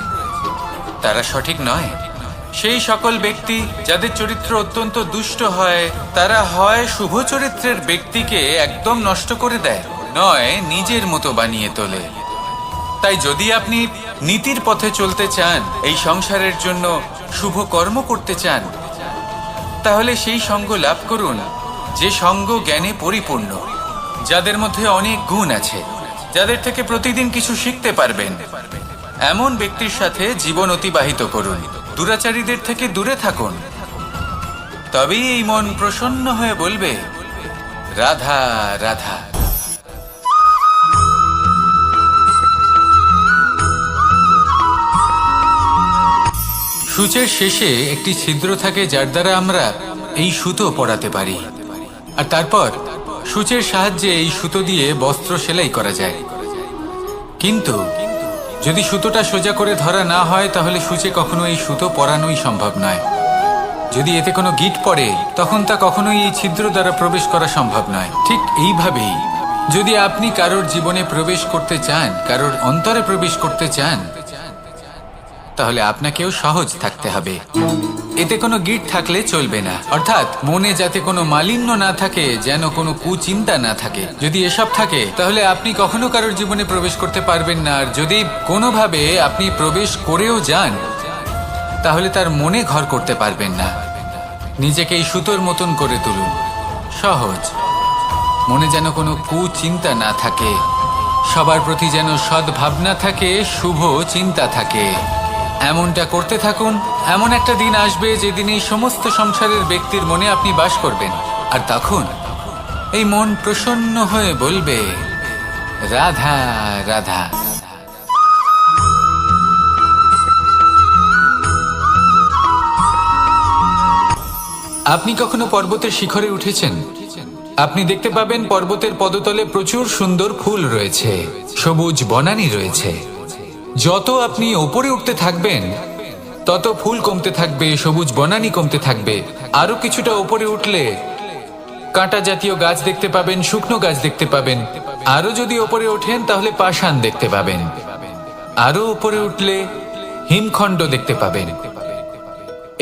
তারা সঠিক নয়। সেই সকল ব্যক্তি যাদের চরিত্র অত্যন্ত দুষ্ট হয়, তারা হয় শুভ চরিত্রের ব্যক্তিকে একদম নষ্ট করে দেয়, নয় নিজের মতো বানিয়ে তোলে। তাই যদি আপনি নীতির পথে চলতে চান, এই সংসারের জন্য শুভ কর্ম করতে চান, তাহলে সেই সঙ্গ লাভ করুন যে সঙ্গ জ্ঞানে পরিপূর্ণ, যাদের মধ্যে অনেক গুণ আছে, যাদের থেকে প্রতিদিন কিছু শিখতে পারবেন। এমন ব্যক্তির সাথে জীবন অতিবাহিত করুন, দুরাচারীদের থেকে দূরে থাকুন। তবেই এই মন প্রসন্ন হয়ে বলবে, রাধা রাধা। সূচের শেষে একটি ছিদ্র থাকে, যার দ্বারা আমরা এই সুতো পরাতে পারি, আর তারপর সূচের সাহায্যে এই সুতো দিয়ে বস্ত্র সেলাই করা যায়। কিন্তু যদি সুতোটা সোজা করে ধরা না হয়, তাহলে সূচে কখনো এই সুতো পরানোই সম্ভব নয়। যদি এতে কোনো গিঁট পড়ে, তখন তা কখনোই এই ছিদ্র দ্বারা প্রবেশ করা সম্ভব নয়। ঠিক এইভাবেই যদি আপনি কারোর জীবনে প্রবেশ করতে চান, কারোর অন্তরে প্রবেশ করতে চান, তাহলে আপনাকেও সহজ থাকতে হবে। এতে কোনো গিঁট থাকলে চলবে না, অর্থাৎ মনে যাতে কোনো মালিন্য না থাকে, যেন কোনো কুচিন্তা না থাকে। যদি এসব থাকে, তাহলে আপনি কখনো কারোর জীবনে প্রবেশ করতে পারবেন না। আর যদি কোনোভাবে আপনি প্রবেশ করেও যান, তাহলে তার মনে ঘর করতে পারবেন না। নিজেকে এই সুতোর মতন করে তুলুন, সহজ। মনে যেন কোনো কুচিন্তা না থাকে, সবার প্রতি যেন সদ্ভাবনা থাকে, শুভ চিন্তা থাকে। এমনটা করতে থাকুন। এমন একটা দিন আসবে যেদিন এই সমস্ত সংসারের ব্যক্তির মনে আপনি বাস করবেন, আর তখন এই মন প্রসন্ন হয়ে বলবে, রাধা রাধা। আপনি কখনো পর্বতের শিখরে উঠেছেন? আপনি দেখতে পাবেন পর্বতের পদতলে প্রচুর সুন্দর ফুল রয়েছে, সবুজ বনানী রয়েছে। যত আপনি ওপরে উঠতে থাকবেন, তত ফুল কমতে থাকবে, সবুজ বনানী কমতে থাকবে। আরো কিছুটা ওপরে উঠলে কাঁটা জাতীয় গাছ দেখতে পাবেন, শুকনো গাছ দেখতে পাবেন। আরো যদি ওপরে ওঠেন, তাহলে পাষাণ দেখতে পাবেন। আরো ওপরে উঠলে হিমখণ্ড দেখতে পাবেন।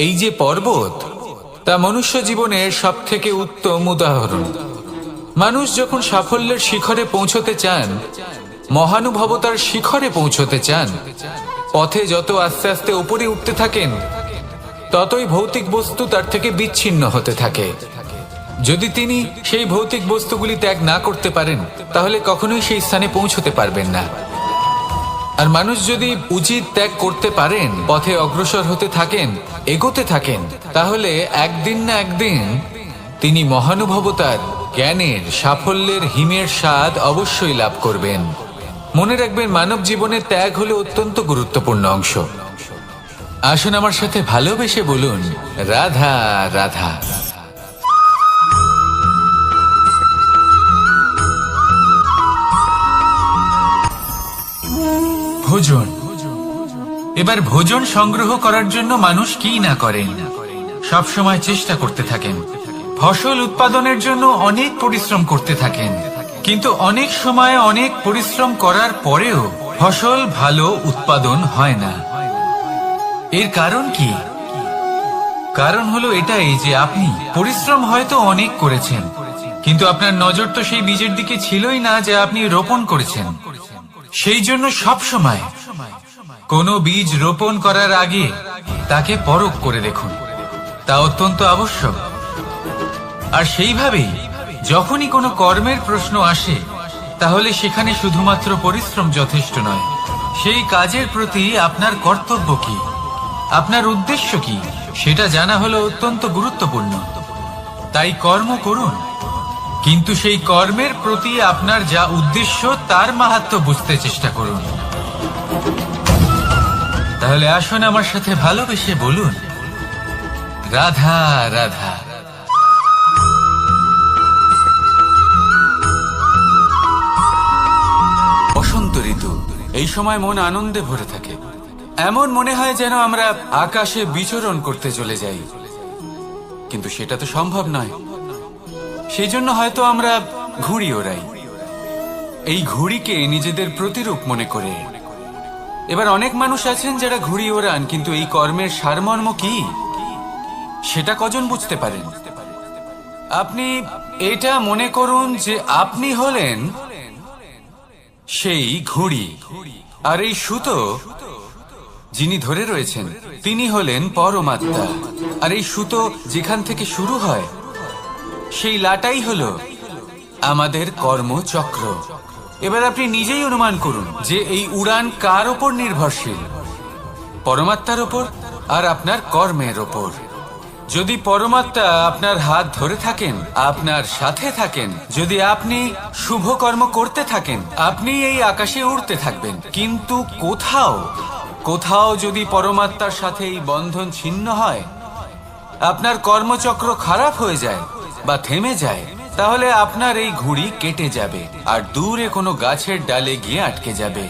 এই যে পর্বত, তা মনুষ্য জীবনের সব থেকে উত্তম উদাহরণ। মানুষ যখন সাফল্যের শিখরে পৌঁছতে চান, মহানুভবতার শিখরে পৌঁছতে চান, পথে যত আস্তে আস্তে উপরে উঠতে থাকেন, ততই ভৌতিক বস্তু তার থেকে বিচ্ছিন্ন হতে থাকে। যদি তিনি সেই ভৌতিক বস্তুগুলি ত্যাগ না করতে পারেন, তাহলে কখনোই সেই স্থানে পৌঁছতে পারবেন না। আর মানুষ যদি উচিত ত্যাগ করতে পারেন, পথে অগ্রসর হতে থাকেন, এগোতে থাকেন, তাহলে একদিন না একদিন তিনি মহানুভবতার, জ্ঞানের, সাফল্যের হিমের স্বাদ অবশ্যই লাভ করবেন। মনে রাখবেন, মানব জীবনের ত্যাগ হলো অত্যন্ত গুরুত্বপূর্ণ অংশ। আসুন আমার সাথে ভালোবেসে বলুন, রাধা রাধা। ভোজন। এবার ভোজন সংগ্রহ করার জন্য মানুষ কি না করেন, সব সময় চেষ্টা করতে থাকেন। ফসল উৎপাদনের জন্য অনেক পরিশ্রম করতে থাকেন, কিন্তু অনেক সময় অনেক পরিশ্রম করার পরেও ফসল ভালো উৎপাদন হয় না। এর কারণ কি? কারণ হলো এটাই যে আপনি পরিশ্রম হয়তো অনেক করেছেন, কিন্তু আপনার নজর তো সেই বীজের দিকে ছিলই না যা আপনি রোপণ করেছেন। সেই জন্য সব সময় কোনো বীজ রোপণ করার আগে তাকে পরখ করে দেখুন, তা অত্যন্ত আবশ্যক। আর সেইভাবেই যখনই কোনো কর্মের প্রশ্ন আসে, তাহলে সেখানে শুধুমাত্র পরিশ্রম যথেষ্ট নয়। সেই কাজের প্রতি আপনার কর্তব্য কি, আপনার উদ্দেশ্য কি, সেটা জানা হলো অত্যন্ত গুরুত্বপূর্ণ। তাই কর্ম করুন, কিন্তু সেই কর্মের প্রতি আপনার যা উদ্দেশ্য, তার মাহাত্ম্য বুঝতে চেষ্টা করুন। তাহলে আসুন আমার সাথে ভালোবেসে বলুন, রাধা রাধা। এই সময় মন আনন্দে ভরে থাকে। এমন মনে হয় যেন আমরা আকাশে বিচরণ করতে চলে যাই, কিন্তু সেটা তো সম্ভব নয়। সেই জন্য হয়তো আমরা ঘুড়ি ওড়াই, এই ঘুড়িকে নিজেদের প্রতিরূপ মনে করে। এবার অনেক মানুষ আছেন যারা ঘুড়ি ওড়ান, কিন্তু এই কর্মের সারমর্ম কি সেটা কজন বুঝতে পারেন? আপনি এটা মনে করুন যে আপনি হলেন সেই ঘুড়ি, আর এই সুতো যিনি ধরে রয়েছেন তিনি হলেন পরমাত্মা। আর এই সুতো যেখান থেকে শুরু হয় সেই লাটাই হলো আমাদের কর্মচক্র। এবার আপনি নিজেই অনুমান করুন যে এই উড়ান কার ওপর নির্ভরশীল? পরমাত্মার ওপর আর আপনার কর্মের ওপর। যদি পরমাত্মা আপনার হাত ধরে থাকেন, আপনার সাথে থাকেন, যদি আপনি শুভ কর্ম করতে থাকেন, আপনি এই আকাশে উড়তে থাকবেন। কিন্তু কোথাও কোথাও যদি পরমাত্মার সাথে এই বন্ধন ছিন্ন হয়, আপনার কর্মচক্র খারাপ হয়ে যায় বা থেমে যায়, তাহলে আপনার এই ঘুড়ি কেটে যাবে আর দূরে কোনো গাছের ডালে গিয়ে আটকে যাবে।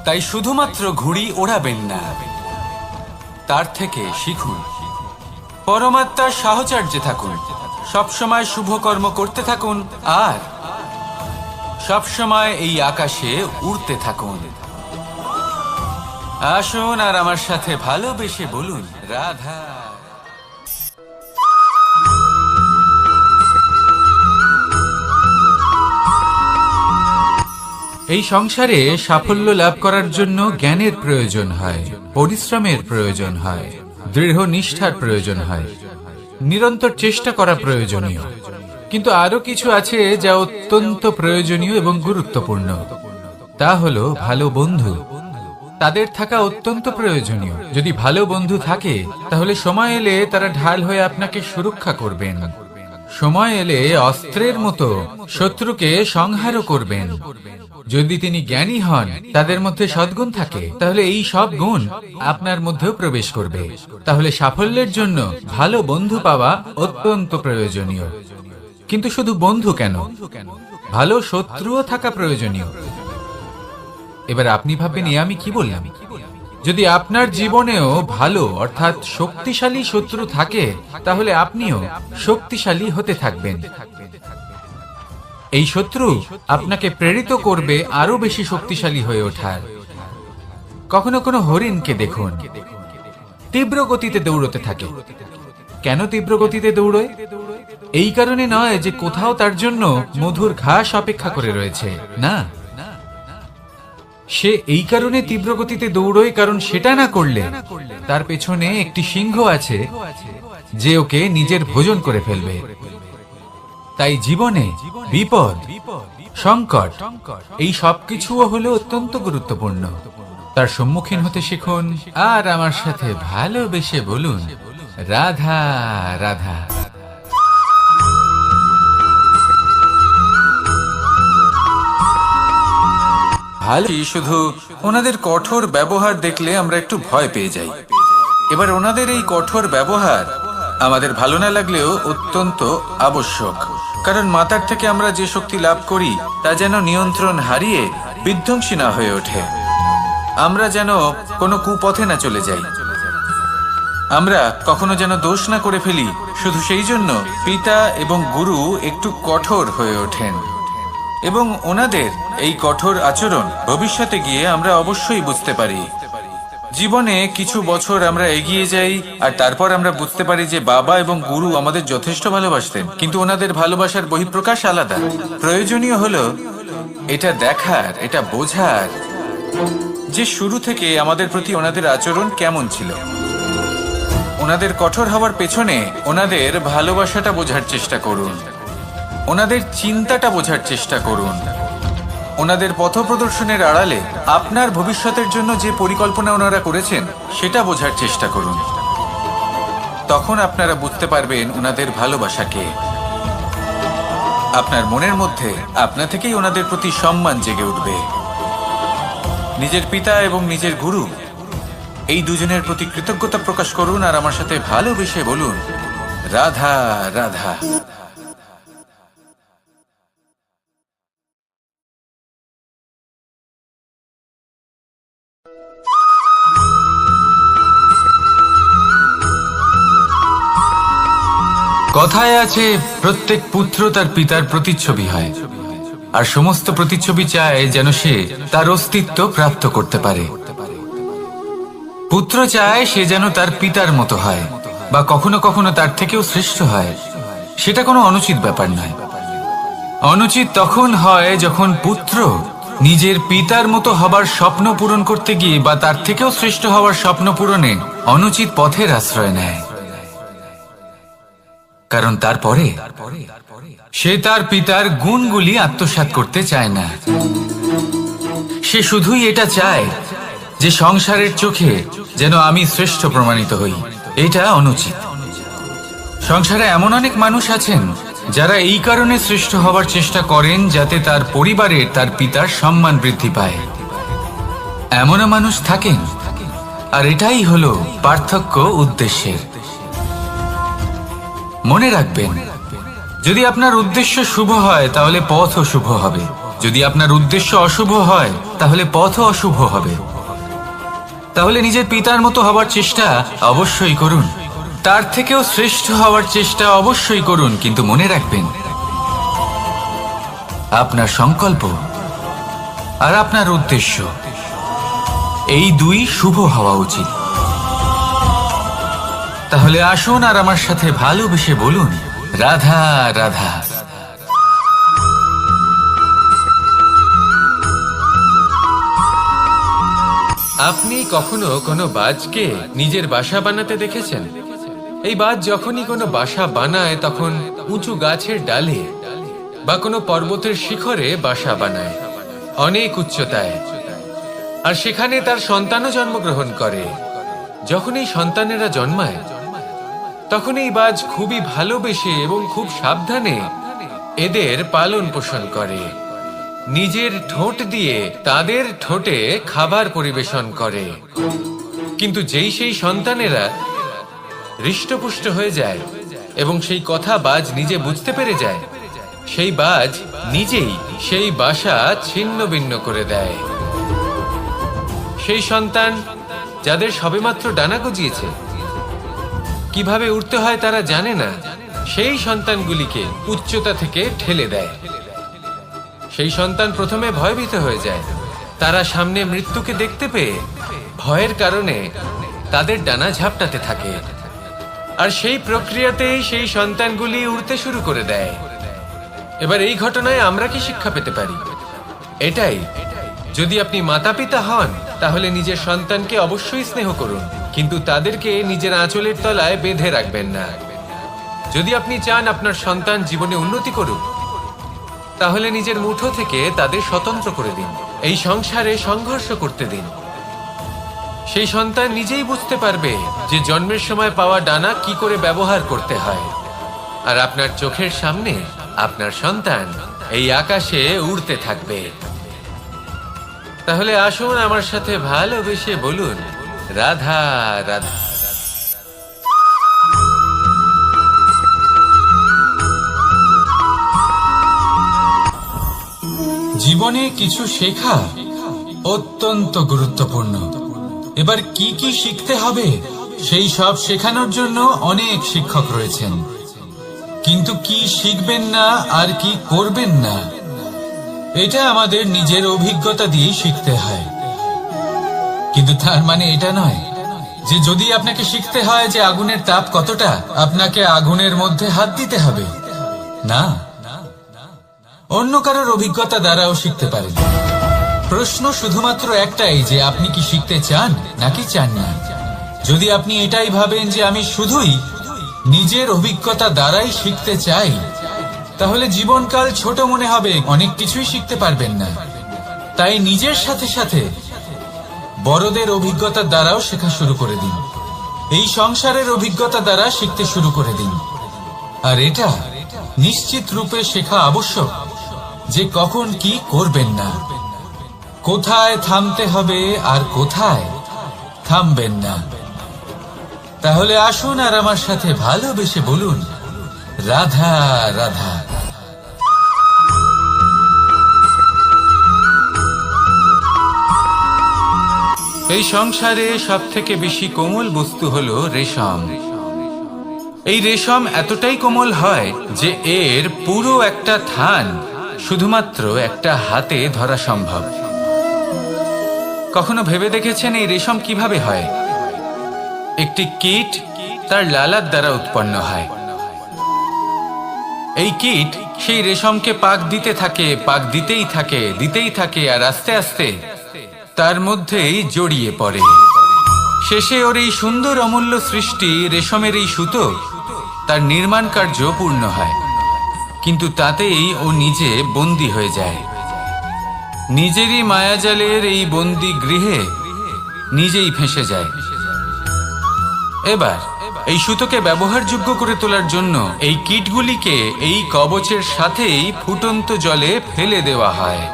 তাই শুধুমাত্র ঘুড়ি ওড়াবেন না, তার থেকে শিখুন, পরমাত্মার সাহচর্যে থাকুন, সবসময় শুভ কর্ম করতে থাকুন আর সবসময় এই আকাশে উড়তে থাকুন। আসুন আর আমার সাথে ভালোবেসে বলুন, রাধা। এই সংসারে সাফল্য লাভ করার জন্য জ্ঞানের প্রয়োজন হয়, পরিশ্রমের প্রয়োজন হয়, দৃঢ় নিষ্ঠার প্রয়োজন হয়, নিরন্তর চেষ্টা করা প্রয়োজনীয়। কিন্তু আরো কিছু আছে যা অত্যন্ত প্রয়োজনীয় এবং গুরুত্বপূর্ণ। তা হলো ভালো বন্ধু। তাদের থাকা অত্যন্ত প্রয়োজনীয়। যদি ভালো বন্ধু থাকে তাহলে সময় এলে তারা ঢাল হয়ে আপনাকে সুরক্ষা করবেন। সময় এলে অস্ত্রের মতো শত্রুকে সংহারও করবেন। যদি তিনি জ্ঞানী হন, তাদের মধ্যে সদ্গুণ থাকে, তাহলে এই সব গুণ আপনার মধ্যেও প্রবেশ করবে। তাহলে সাফল্যের জন্য ভালো বন্ধু পাওয়া অত্যন্ত প্রয়োজনীয়। কিন্তু শুধু বন্ধু কেন, ভালো শত্রুও থাকা প্রয়োজনীয়। এবার আপনি ভাববেন, আমি কি বললাম? যদি আপনার জীবনেও ভালো অর্থাৎ শক্তিশালী শত্রু থাকে, তাহলে আপনিও শক্তিশালী হতে থাকবেন। এই শত্রু আপনাকে প্রেরিত করবে আরো বেশি শক্তিশালী হয়ে ওঠার। কখনো কোনো হরিণকে দেখুন, তীব্র গতিতে দৌড়তে থাকে। কেন তীব্র গতিতে দৌড়য়? এই কারণে নয় যে কোথাও তার জন্য মধুর ঘাস অপেক্ষা করে রয়েছে, না। সে এই কারণে তীব্র গতিতে দৌড়য় কারণ সেটা না করলে তার পেছনে একটি সিংহ আছে যে ওকে নিজের ভোজন করে ফেলবে। তাই জীবনে বিপদ, সংকট, এই সবকিছুও হলো অত্যন্ত গুরুত্বপূর্ণ। তার সম্মুখীন হতে শিখুন আর আমার সাথে ভালোবেসে বলুন, রাধা রাধা। ভালো শুধু ওনাদের কঠোর ব্যবহার দেখলে আমরা একটু ভয় পেয়ে যাই। এবার ওনাদের এই কঠোর ব্যবহার আমাদের ভালো না লাগলেও অত্যন্ত আবশ্যক, কারণ মাতার থেকে আমরা যে শক্তি লাভ করি তা যেন নিয়ন্ত্রণ হারিয়ে বিধ্বংসী না হয়ে ওঠে। আমরা যেন কোনো কুপথে না চলে যাই, আমরা কখনো যেন দোষ না করে ফেলি। শুধু সেই জন্য পিতা এবং গুরু একটু কঠোর হয়ে ওঠেন, এবং ওনাদের এই কঠোর আচরণ ভবিষ্যতে গিয়ে আমরা অবশ্যই বুঝতে পারি। জীবনে কিছু বছর আমরা এগিয়ে যাই আর তারপর আমরা বুঝতে পারি যে বাবা এবং গুরু আমাদের যথেষ্ট ভালোবাসতেন, কিন্তু ওনাদের ভালোবাসার বহিঃপ্রকাশ আলাদা। প্রয়োজনীয় হলো এটা দেখার, এটা বোঝার যে শুরু থেকে আমাদের প্রতি ওনাদের আচরণ কেমন ছিল। ওনাদের কঠোর হওয়ার পেছনে ওনাদের ভালোবাসাটা বোঝার চেষ্টা করুন, ওনাদের চিন্তাটা বোঝার চেষ্টা করুন, ওনাদের পথপ্রদর্শনের আড়ালে আপনার ভবিষ্যতের জন্য যে পরিকল্পনা ওনারা করেছেন সেটা বোঝার চেষ্টা করুন। তখন আপনারা বুঝতে পারবেন ওনাদের ভালোবাসাকে। আপনার মনের মধ্যে আপনা থেকেই ওনাদের প্রতি সম্মান জেগে উঠবে। নিজের পিতা এবং নিজের গুরু এই দুজনের প্রতি কৃতজ্ঞতা প্রকাশ করুন আর আমার সাথে ভালোবেসে বলুন, রাধা রাধা। কথায় আছে, প্রত্যেক পুত্র তার পিতার প্রতিচ্ছবি হয়, আর সমস্ত প্রতিচ্ছবি চায় যেন সে তার অস্তিত্ব প্রাপ্ত করতে পারে। পুত্র চায় সে যেন তার পিতার মতো হয়, বা কখনো কখনো তার থেকেও শ্রেষ্ঠ হয়। সেটা কোনো অনুচিত ব্যাপার নয়। অনুচিত তখন হয় যখন পুত্র নিজের পিতার মতো হবার স্বপ্ন পূরণ করতে গিয়ে বা তার থেকেও শ্রেষ্ঠ হওয়ার স্বপ্ন পূরণে অনুচিত পথের আশ্রয় নেয়। কারণ তারপরে সে তার পিতার গুণগুলি আত্মসাৎ করতে চায় না। সে শুধুই এটা চায় যে সংসারের চোখে যেন আমি শ্রেষ্ঠ প্রমাণিত হই। এটা অনুচিত। সংসারে এমন অনেক মানুষ আছেন যারা এই কারণে শ্রেষ্ঠ হবার চেষ্টা করেন যাতে তার পরিবারে তার পিতার সম্মান বৃদ্ধি পায়। এমনও মানুষ থাকেন, আর এটাই হলো পার্থক্য উদ্দেশ্যের। মনে রাখবেন, যদি আপনার উদ্দেশ্য শুভ হয় তাহলে পথও শুভ হবে, যদি আপনার উদ্দেশ্য অশুভ হয় তাহলে পথও অশুভ হবে। তাহলে নিজের পিতার মতো হবার চেষ্টা অবশ্যই করুন, তার থেকেও শ্রেষ্ঠ হওয়ার চেষ্টা অবশ্যই করুন, কিন্তু মনে রাখবেন আপনার সংকল্প আর আপনার উদ্দেশ্য এই দুই শুভ হওয়া উচিত। তাহলে আসুন আর আমার সাথে ভালোবেসে বলুন, রাধা রাধা। আপনি কখনো কোনো বাজকে নিজের বাসা বানাতে দেখেছেন? এই বাজ যখনই কোনো বাসা বানায় তখন উঁচু গাছের ডালে বা কোনো পর্বতের শিখরে বাসা বানায়, অনেক উচ্চতায়। আর সেখানে তার সন্তানও জন্মগ্রহণ করে। যখন এই সন্তানেরা জন্মায় তখন এই বাজ খুবই ভালোবেসে এবং খুব সাবধানে এদের পালন পোষণ করে। নিজের ঠোঁট দিয়ে তাদের ঠোঁটে খাবার পরিবেশন করে। কিন্তু যেই সেই সন্তানেরা হৃষ্টপুষ্ট হয়ে যায় এবং সেই কথা বাজ নিজে বুঝতে পেরে যায়, সেই বাজ নিজেই সেই বাসা ছিন্ন ভিন্ন করে দেয়। সেই সন্তান যাদের সবেমাত্র ডানা গজিয়েছে, কিভাবে উড়তে হয় তারা জানে না, সেই সন্তানগুলিকে উচ্চতা থেকে ঠেলে দেয়। সেই সন্তান প্রথমে ভয়ভীত হয়ে যায়। তারা সামনে মৃত্যুকে দেখতে পেয়ে ভয়ের কারণে তাদের ডানা ঝাপটাতে থাকে, আর সেই প্রক্রিয়াতেই সেই সন্তানগুলি উড়তে শুরু করে দেয়। এবার এই ঘটনায় আমরা কি শিক্ষা পেতে পারি? এটাই, যদি আপনি মাতা পিতা হন তাহলে নিজের সন্তানকে অবশ্যই স্নেহ করুন, কিন্তু তাদেরকে নিজের আঁচলের তলায় বেঁধে রাখবেন না। যদি আপনি চান আপনার সন্তান জীবনে উন্নতি করুক, তাহলে নিজের মুঠো থেকে তাদের স্বতন্ত্র করে দিন। এই সংসারে সংঘর্ষ করতে দিন। সেই সন্তান নিজেই বুঝতে পারবে যে জন্মের সময় পাওয়া ডানা কি করে ব্যবহার করতে হয়। আর আপনার চোখের সামনে আপনার সন্তান এই আকাশে উড়তে থাকবে। তাহলে আসুন আমার সাথে ভালোবেসে বলুন, রাধা রাধা। জীবনে কিছু শেখা অত্যন্ত গুরুত্বপূর্ণ। এবার কি কি শিখতে হবে সেই সব শেখানোর জন্য অনেক শিক্ষক রয়েছেন, কিন্তু কি শিখবেন না আর কি করবেন না এটা আমাদের নিজের অভিজ্ঞতা দিয়ে শিখতে হয়। কিন্তু তার মানে এটা নয় যে যদি আপনাকে শিখতে হয় যে আগুনের তাপ কতটা, আপনাকে আগুনের মধ্যে হাত দিতে হবে। না, অন্য কারোর অভিজ্ঞতা দ্বারাও শিখতে পারেন। প্রশ্ন শুধুমাত্র একটাই যে আপনি কি শিখতে চান নাকি চান না। যদি আপনি এটাই ভাবেন যে আমি শুধুই নিজের অভিজ্ঞতা দ্বারাই শিখতে চাই, তাহলে জীবনকাল ছোট মনে হবে, অনেক কিছুই শিখতে পারবেন না। তাই নিজের সাথে সাথে বড়দের অভিজ্ঞতা দ্বারাও শেখা শুরু করে দিন। এই সংসারের অভিজ্ঞতা দ্বারা শিখতে শুরু করে দিন। আর এটা নিশ্চিত রূপে শেখা আবশ্যক যে কখন কি করবেন না, কোথায় থামতে হবে আর কোথায় থামবেন না। তাহলে আসুন আর আমার সাথে ভালোবেসে বলুন, রাধা রাধা। এই সংসারে সব থেকে বেশি কোমল বস্তু হলো রেশম। এই রেশম এতটাই কোমল হয় যে এর পুরো একটা থান শুধুমাত্র একটা হাতে ধরা সম্ভব। কখনো ভেবে দেখেছেন এই রেশম কিভাবে হয়? একটি কীট তার লালার দ্বারা উৎপন্ন হয়। এই কীট সেই রেশমকে পাক দিতে থাকে, পাক দিতেই থাকে আর আস্তে আস্তে তার মধ্যেই জড়িয়ে পড়ে। শেষে ওর এই সুন্দর অমূল্য সৃষ্টি রেশমের এই সুতো তার নির্মাণ কার্য পূর্ণ হয়, কিন্তু তাতেই ও নিজে বন্দী হয়ে যায়। নিজেরই মায়াজালের এই বন্দী গৃহে নিজেই ফেঁসে যায়। এবার এই সুতোকে ব্যবহারযোগ্য করে তোলার জন্য এই কীটগুলিকে এই কবচের সাথেই ফুটন্ত জলে ফেলে দেওয়া হয়।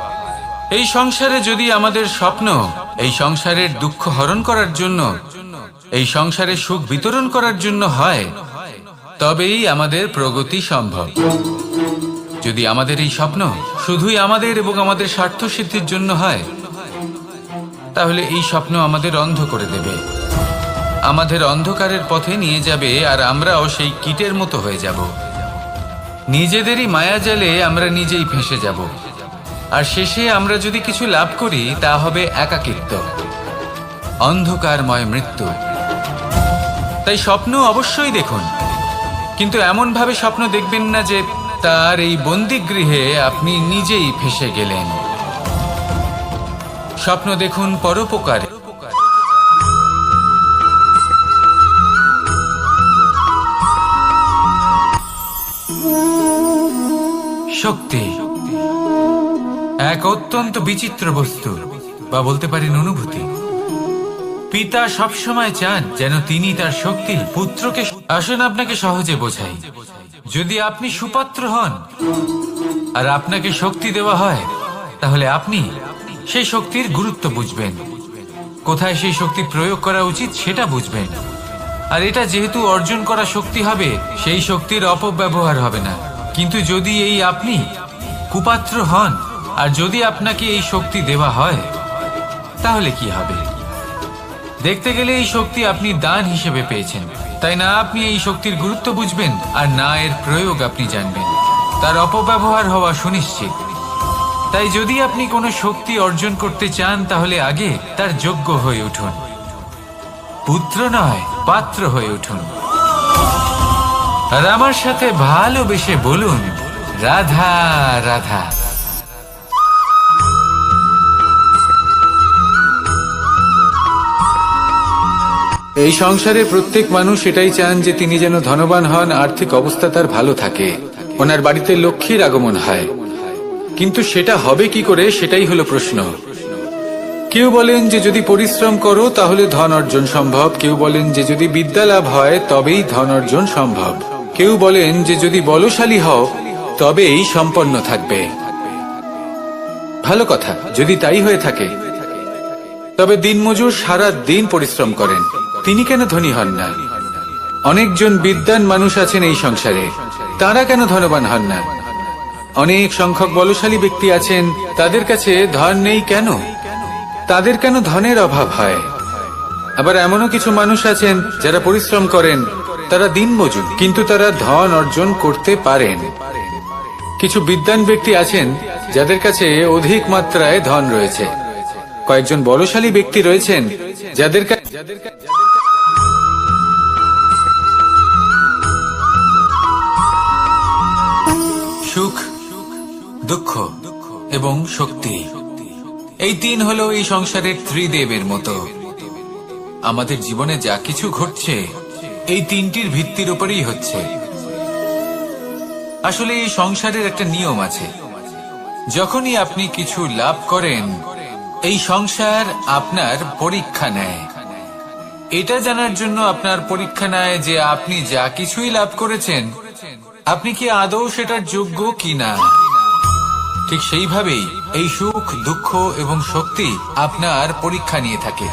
এই সংসারে যদি আমাদের স্বপ্ন এই সংসারের দুঃখ হরণ করার জন্য, এই সংসারে সুখ বিতরণ করার জন্য হয়, তবেই আমাদের প্রগতি সম্ভব। যদি আমাদের এই স্বপ্ন শুধুই আমাদের এবং আমাদের স্বার্থ সিদ্ধির জন্য হয়, তাহলে এই স্বপ্ন আমাদের অন্ধ করে দেবে, আমাদের অন্ধকারের পথে নিয়ে যাবে, আর আমরাও সেই কীটের মতো হয়ে যাব। নিজেদেরই মায়াজালে আমরা নিজেই ফেঁসে যাব, আর শেষে আমরা যদি কিছু লাভ করি তা হবে একাকিত্ব, অন্ধকারময় মৃত্যু। তাই স্বপ্ন অবশ্যই দেখুন, কিন্তু এমন ভাবে স্বপ্ন দেখবেন না যে তার এই বন্দিগৃহে আপনি নিজেই ফেঁসে গেলেন। স্বপ্ন দেখুন পরোপকারে। শক্তি এক অত্যন্ত বিচিত্র বস্তু, বা বলতে পারেন অনুভূতি। পিতা সবসময় চান যেন তিনি তার শক্তি পুত্রকে। আসুন আপনাকে সহজে বোঝাই। যদি আপনি সুপাত্র হন আর আপনাকে শক্তি দেওয়া হয়, তাহলে আপনি সেই শক্তির গুরুত্ব বুঝবেন, কোথায় সেই শক্তি প্রয়োগ করা উচিত সেটা বুঝবেন। আর এটা যেহেতু অর্জন করা শক্তি হবে, সেই শক্তির অপব্যবহার হবে না। কিন্তু যদি এই আপনি কুপাত্র হন আর যদি আপনাকে এই শক্তি দেওয়া হয়, তাহলে কি হবে? দেখতে গেলে এই শক্তি আপনি দান হিসেবে পেয়েছেন, তাই না আপনি এই শক্তির গুরুত্ব বুঝবেন, আর না এর প্রয়োগ আপনি জানবেন। তার অপব্যবহার হওয়া সুনিশ্চিত। তাই যদি আপনি কোনো শক্তি অর্জন করতে চান, তাহলে আগে তার যোগ্য হয়ে উঠুন, পুত্র নয় পাত্র হয়ে উঠুন। আর আমার সাথে ভালোবেসে বলুন, রাধা রাধা। এই সংসারে প্রত্যেক মানুষ এটাই চান যে তিনি যেন ধনবান হন, আর্থিক অবস্থা তার ভালো থাকে, ওনার বাড়িতে লক্ষ্মীর আগমন হয়। কিন্তু সেটা হবে কি করে, সেটাই হলো প্রশ্ন। কেউ বলেন যে যদি পরিশ্রম করো তাহলে ধন অর্জন সম্ভব, কেউ বলেন যে যদি বিদ্যা লাভ হয় তবেই ধন অর্জন সম্ভব, কেউ বলেন যে যদি বলশালী হও তবেই সম্পন্ন থাকবে। ভালো কথা, যদি তাই হয়ে থাকে, তবে দিনমজুর সারা দিন পরিশ্রম করেন, তিনি কেন ধনী হন না? অনেকজন বিদ্বান মানুষ আছেন এই সংসারে, তারা কেন ধনবান হন না? অনেক সংখ্যক বলশালী ব্যক্তি আছেন, তাদের কাছে ধন নেই কেন? তাদের কেন ধনের অভাব হয়? আবার এমনও কিছু মানুষ আছেন যারা পরিশ্রম করেন, তারা দিনমজুর, কিন্তু তারা ধন অর্জন করতে পারেন। কিছু বিদ্বান ব্যক্তি আছেন যাদের কাছে অধিক মাত্রায় ধন রয়েছে, কয়েকজন বলশালী ব্যক্তি রয়েছেন যাদের সুখ, দুঃখ এবং শক্তি, এই তিন হলো এই সংসারের ত্রিদেবের মতো। আমাদের জীবনে যা কিছু ঘটছে এই তিনটির ভিত্তির উপরেই হচ্ছে। আসলে এই সংসারের একটা নিয়ম আছে, যখনই আপনি কিছু লাভ করেন, এই সংসার আপনার পরীক্ষা নেয়। এটা জানার জন্য আপনার পরীক্ষা নেয় যে আপনি যা কিছুই লাভ করেছেন, আপনি কি আদৌ সেটার যোগ্য কিনা। ঠিক সেইভাবেই এই সুখ, দুঃখ এবং শক্তি আপনার পরীক্ষা নিয়ে থাকে।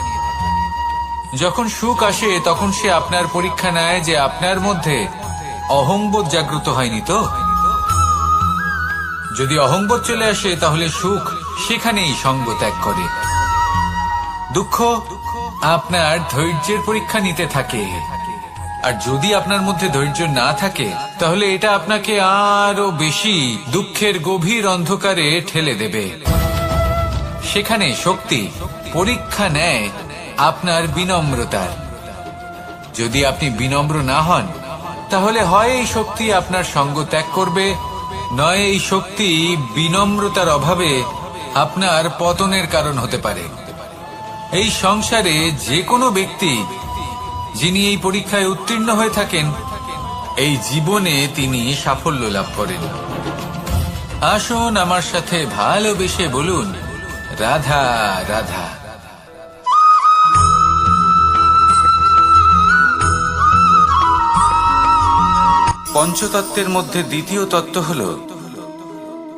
যখন সুখ আসে তখন সে আপনার পরীক্ষা নেয় যে আপনার মধ্যে অহংবোধ জাগ্রত হয়নি তো। যদি অহংবোধ চলে আসে তাহলে সুখ সেখানেই সঙ্গ ত্যাগ করে। দুঃখ আপনার ধৈর্যের পরীক্ষা নিতে থাকে, আর যদি আপনার মধ্যে ধৈর্য না থাকে তাহলে এটা আপনাকে আরো বেশি দুঃখের গভীর অন্ধকারে ঠেলে দেবে। সেখানে শক্তি পরীক্ষা নেয় আপনার বিনম্রতার। যদি আপনি বিনম্র না হন তাহলে হয় এই শক্তি আপনার সঙ্গ ত্যাগ করবে, নয় এই শক্তি বিনম্রতার অভাবে আপনার পতনের কারণ হতে পারে। এই সংসারে যে কোনো ব্যক্তি যিনি এই পরীক্ষায় উত্তীর্ণ হয়ে থাকেন, এই জীবনে তিনি সাফল্য লাভ করেন। আসুন আমার সাথে ভালোবেসে বলুন, রাধা রাধা। পঞ্চতত্ত্বের মধ্যে দ্বিতীয় তত্ত্ব হল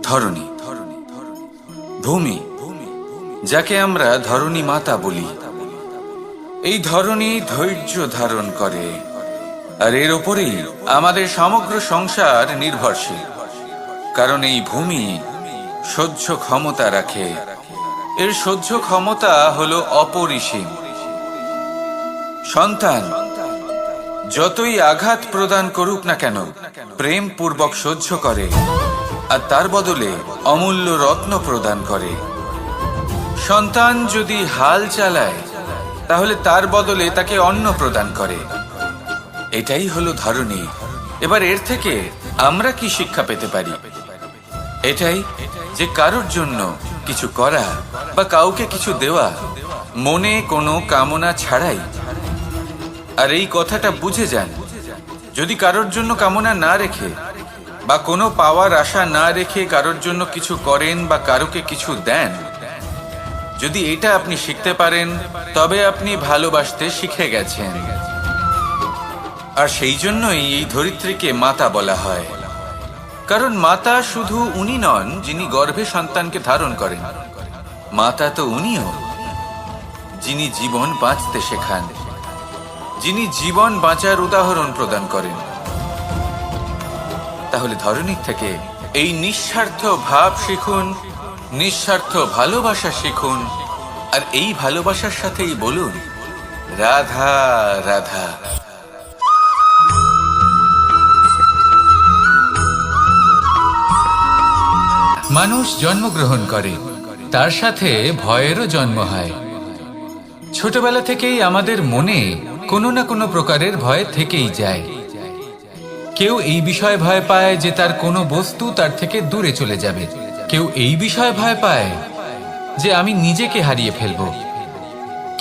ধরণী, ভূমি, যাকে আমরা ধরণী মাতা বলি। এই ধরণী ধৈর্য ধারণ করে, আর এর ওপরেই আমাদের সমগ্র সংসার নির্ভরশীল। কারণ এই ভূমি সহ্য ক্ষমতা রাখে, এর সহ্য ক্ষমতা হলো অপরিসীম। সন্তান যতই আঘাত প্রদান করুক না কেন, প্রেম পূর্বক সহ্য করে, আর তার বদলে অমূল্য রত্ন প্রদান করে। সন্তান যদি হাল চালায় তাহলে তার বদলে তাকে অন্ন প্রদান করে। এটাই হলো ধরণী। এবার এর থেকে আমরা কি শিক্ষা পেতে পারি? এটাই যে কারোর জন্য কিছু করা বা কাউকে কিছু দেওয়া মনে কোনো কামনা ছাড়াই। আর এই কথাটা বুঝে যান, যদি কারোর জন্য কামনা না রেখে বা কোনো পাওয়ার আশা না রেখে কারোর জন্য কিছু করেন বা কারোকে কিছু দেন, যদি এটা আপনি শিখতে পারেন তবে আপনি ভালোবাসতে শিখে গেছেন। আর সেই জন্যই এই ধরিত্রীকে মাতা বলা হয়। কারণ মাতা শুধু উনি নন যিনি গর্ভে সন্তানকে ধারণ করেন, মাতা তো উনিও যিনি জীবন বাঁচতে শেখান, যিনি জীবন বাঁচার উদাহরণ প্রদান করেন। তাহলে ধরণীর থেকে এই নিঃস্বার্থ ভাব শিখুন, নিঃস্বার্থ ভালোবাসা শিখুন, আর এই ভালোবাসার সাথেই বলুন, রাধা রাধা। মানুষ জন্মগ্রহণ করে, তার সাথে ভয়েরও জন্ম হয়। ছোটবেলা থেকেই আমাদের মনে কোনো না কোনো প্রকারের ভয় থেকেই যায়। কেউ এই বিষয়ে ভয় পায় যে তার কোনো বস্তু তার থেকে দূরে চলে যাবে, কেউ এই বিষয়ে ভয় পায় যে আমি নিজেকে হারিয়ে ফেলব,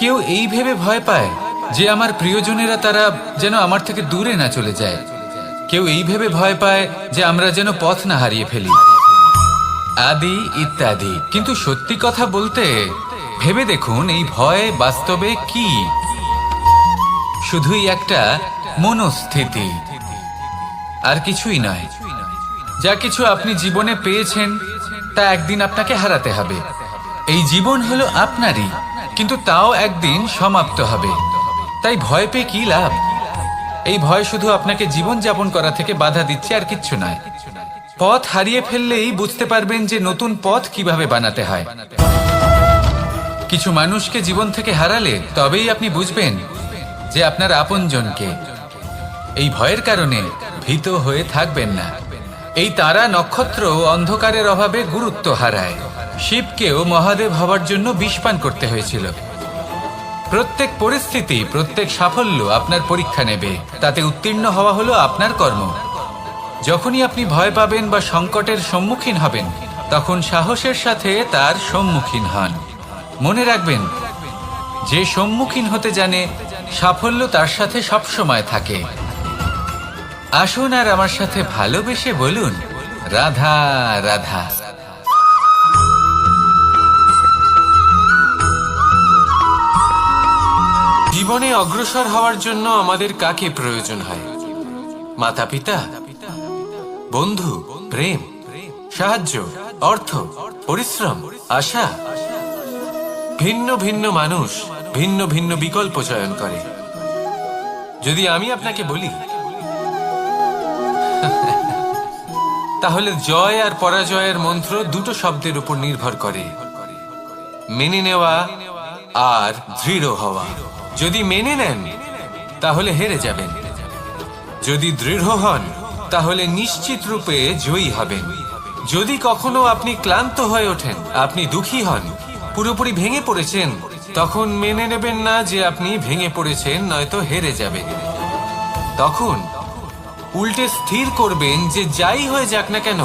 কেউ এই ভেবে ভয় পায় যে আমার প্রিয়জনেরা তারা যেন আমার থেকে দূরে না চলে যায়, কেউ এই ভেবে ভয় পায় যে আমরা যেন পথ না হারিয়ে ফেলি, আদি ইত্যাদি। কিন্তু সত্যি কথা বলতে ভেবে দেখুন, এই ভয় বাস্তবে কি? শুধুই একটা মনস্থিতি, আর কিছুই নয়। যা কিছু আপনি জীবনে পেয়েছেন তা একদিন আপনাকে হারাতে হবে। এই জীবন হলো আপনারই, কিন্তু তাও একদিন সমাপ্ত হবে। তাই ভয় পেয়ে কি লাভ? এই ভয় শুধু আপনাকে জীবন যাপন করা থেকে বাধা দিচ্ছে, আর কিচ্ছু নয়। পথ হারিয়ে ফেললেই বুঝতে পারবেন যে নতুন পথ কিভাবে বানাতে হয়। কিছু মানুষকে জীবন থেকে হারালে তবেই আপনি বুঝবেন যে আপনার আপনজনকে। এই ভয়ের কারণে ভীত হয়ে থাকবেন না। এই তারা নক্ষত্র অন্ধকারের অভাবে গুরুত্ব হারায়। শিবকেও মহাদেব হওয়ার জন্য বিষ পান করতে হয়েছিল। প্রত্যেক পরিস্থিতি, প্রত্যেক সাফল্য আপনার পরীক্ষা নেবে, তাতে উত্তীর্ণ হওয়া হলো আপনার কর্ম। যখনই আপনি ভয় পাবেন বা সংকটের সম্মুখীন হবেন, তখন সাহসের সাথে তার সম্মুখীন হন। মনে রাখবেন, যে সম্মুখীন হতে জানে সাফল্য তার সাথে সবসময় থাকে। আসুন আর আমার সাথে ভালোবেসে বলুন, রাধা রাধা। জীবনে অগ্রসর হওয়ার জন্য আমাদের কাকে প্রয়োজন হয়? মাতা পিতা, বন্ধু, প্রেম, সাহায্য, অর্থ, পরিশ্রম, আশা। ভিন্ন ভিন্ন মানুষ ভিন্ন ভিন্ন বিকল্প চয়ন করে। যদি আমি আপনাকে বলি, তাহলে জয় আর পরাজয়ের মন্ত্র দুটো শব্দের উপর নির্ভর করে, মেনে নেওয়া আর দৃঢ় হওয়া। যদি মেনে নেন তাহলে হেরে যাবেন, যদি দৃঢ় হন তাহলে নিশ্চিত রূপে জয়ী হবেন। যদি কখনো আপনি ক্লান্ত হয়ে ওঠেন, আপনি দুঃখী হন, পুরোপুরি ভেঙে পড়েছেন, তখন মেনে নেবেন না যে আপনি ভেঙে পড়েছেন, নয়তো হেরে যাবেন। তখন উল্টে স্থির করবেন যে যাই হয়ে যাক না কেন,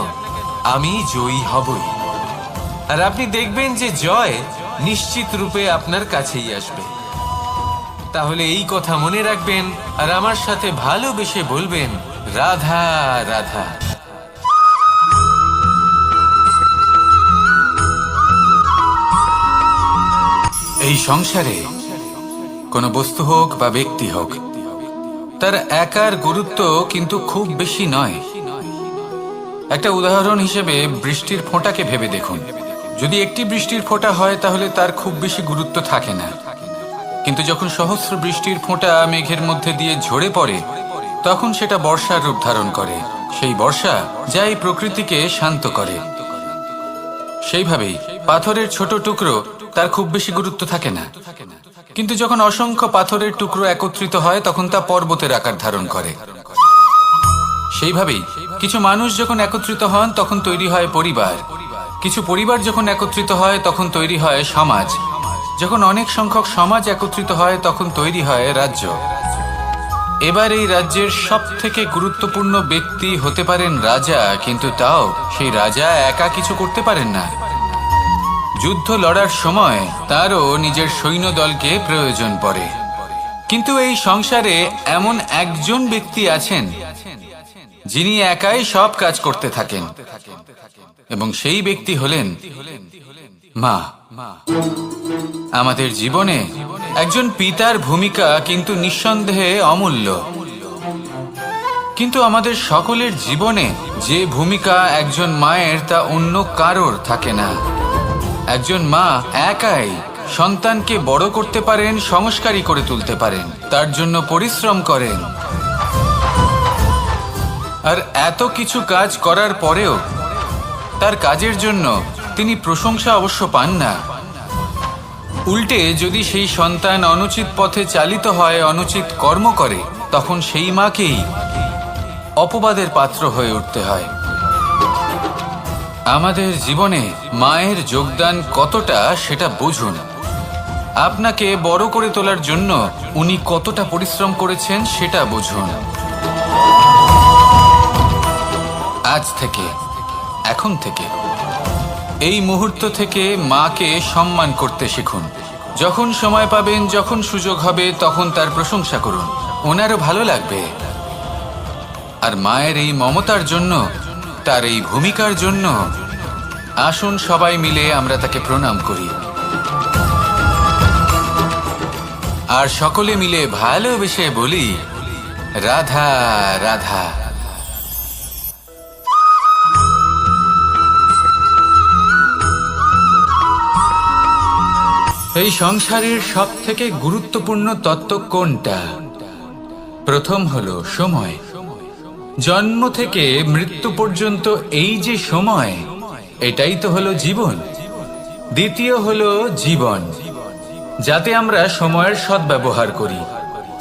আমি জয়ী হবই। আর আপনি দেখবেন যে জয় নিশ্চিত রূপে আপনার কাছেই আসবে। তাহলে এই কথা মনে রাখবেন আর আমার সাথে ভালোবেসে বলবেন, রাধা রাধা। এই সংসারে কোনো বস্তু হোক বা ব্যক্তি হোক, তার একার গুরুত্ব কিন্তু খুব বেশি নয়। একটা উদাহরণ হিসেবে বৃষ্টির ফোঁটাকে ভেবে দেখুন। যদি একটি বৃষ্টির ফোঁটা হয় তাহলে তার খুব বেশি গুরুত্ব থাকে না, কিন্তু যখন সহস্র বৃষ্টির ফোঁটা মেঘের মধ্যে দিয়ে ঝরে পড়ে, তখন সেটা বর্ষার রূপ ধারণ করে। সেই বর্ষা যাই প্রকৃতিকে শান্ত করে। সেইভাবেই পাথরের ছোট টুকরো, তার খুব বেশি গুরুত্ব থাকে না, কিন্তু যখন অসংখ্য পাথরের টুকরো একত্রিত হয় তখন তা পর্বতের আকার ধারণ করে। সেইভাবেই কিছু মানুষ যখন একত্রিত হন তখন তৈরি হয় পরিবার, কিছু পরিবার যখন একত্রিত হয় তখন তৈরি হয় সমাজ, যখন অনেক সংখ্যক সমাজ একত্রিত হয় তখন তৈরি হয় রাজ্য। এবার এই রাজ্যের সব থেকে গুরুত্বপূর্ণ ব্যক্তি হতে পারেন রাজা, কিন্তু তাও সেই রাজা একা কিছু করতে পারেন না। যুদ্ধ লড়ার সময় তারও নিজের সৈন্যদলকে প্রয়োজন পড়ে। কিন্তু এই সংসারে এমন একজন ব্যক্তি আছেন যিনি একাই সব কাজ করতে থাকেন, এবং সেই ব্যক্তি হলেন মা। আমাদের জীবনে একজন পিতার ভূমিকা কিন্তু নিঃসন্দেহে অমূল্য, কিন্তু আমাদের সকলের জীবনে যে ভূমিকা একজন মায়ের তা অন্য কারোর থাকে না। একজন মা একাই সন্তানকে বড় করতে পারেন, সংস্কারী করে তুলতে পারেন, তার জন্য পরিশ্রম করেন। আর এত কিছু কাজ করার পরেও তার কাজের জন্য তিনি প্রশংসা অবশ্য পান না। উল্টে যদি সেই সন্তান অনুচিত পথে চালিত হয়, অনুচিত কর্ম করে, তখন সেই মাকেই অপবাদের পাত্র হয়ে উঠতে হয়। আমাদের জীবনে মায়ের যোগদান কতটা সেটা বুঝুন। আপনাকে বড় করে তোলার জন্য উনি কতটা পরিশ্রম করেছেন সেটা বুঝুন। আজ থেকে, এখন থেকে, এই মুহূর্ত থেকে মাকে সম্মান করতে শিখুন। যখন সময় পাবেন, যখন সুযোগ হবে, তখন তার প্রশংসা করুন, ওনারও ভালো লাগবে। আর মায়ের এই মমতার জন্য, তার এই ভূমিকার জন্য আসুন সবাই মিলে আমরা তাকে প্রণাম করি, আর সকলে মিলে ভালোবেসে বলি, রাধা রাধা। এই সংসারের সব থেকে গুরুত্বপূর্ণ তত্ত্ব কোনটা? প্রথম হলো সময়। জন্ম থেকে মৃত্যু পর্যন্ত এই যে সময়, এটাই তো হলো জীবন। দ্বিতীয় হলো জীবন, যাতে আমরা সময়ের সদ্ব্যবহার করি,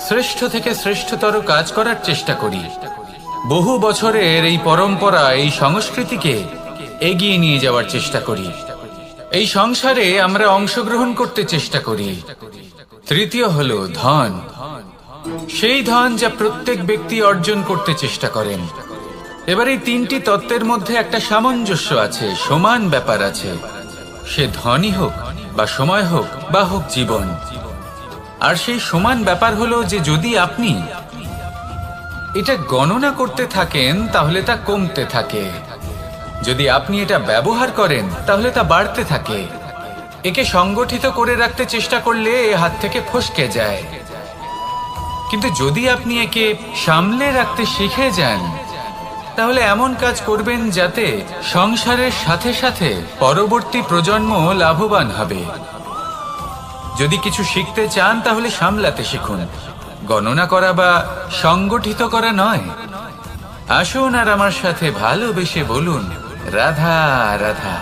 শ্রেষ্ঠ থেকে শ্রেষ্ঠতর কাজ করার চেষ্টা করি। বহু বছরের এই পরম্পরা, এই সংস্কৃতিকে এগিয়ে নিয়ে যাওয়ার চেষ্টা করি। এই সংসারে আমরা অংশগ্রহণ করতে চেষ্টা করি। তৃতীয় হলো ধন, সেই ধন যা প্রত্যেক ব্যক্তি অর্জন করতে চেষ্টা করেন। এবার এই তিনটি তত্ত্বের মধ্যে একটা সামঞ্জস্য আছে, সমান ব্যাপার আছে, সে ধনই হোক বা সময় হোক বা হোক জীবন। আর সেই সমান ব্যাপার হলো যে যদি আপনি এটা গণনা করতে থাকেন তাহলে তা কমতে থাকে, যদি আপনি এটা ব্যবহার করেন তাহলে তা বাড়তে থাকে। একে সংগঠিত করে রাখতে চেষ্টা করলে এ হাত থেকে ফসকে যায়, কিন্তু যদি আপনি একে সামলে রাখতে শিখে যান তাহলে এমন কাজ করবেন যাতে সংসারের সাথে সাথে পরবর্তী প্রজন্ম লাভবান হবে। যদি কিছু শিখতে চান তাহলে সামলাতে শিখুন, গণনা করা বা সংগঠিত করা নয়। আসুন আর আমার সাথে ভালোবেসে বলুন, রাধা রাধা।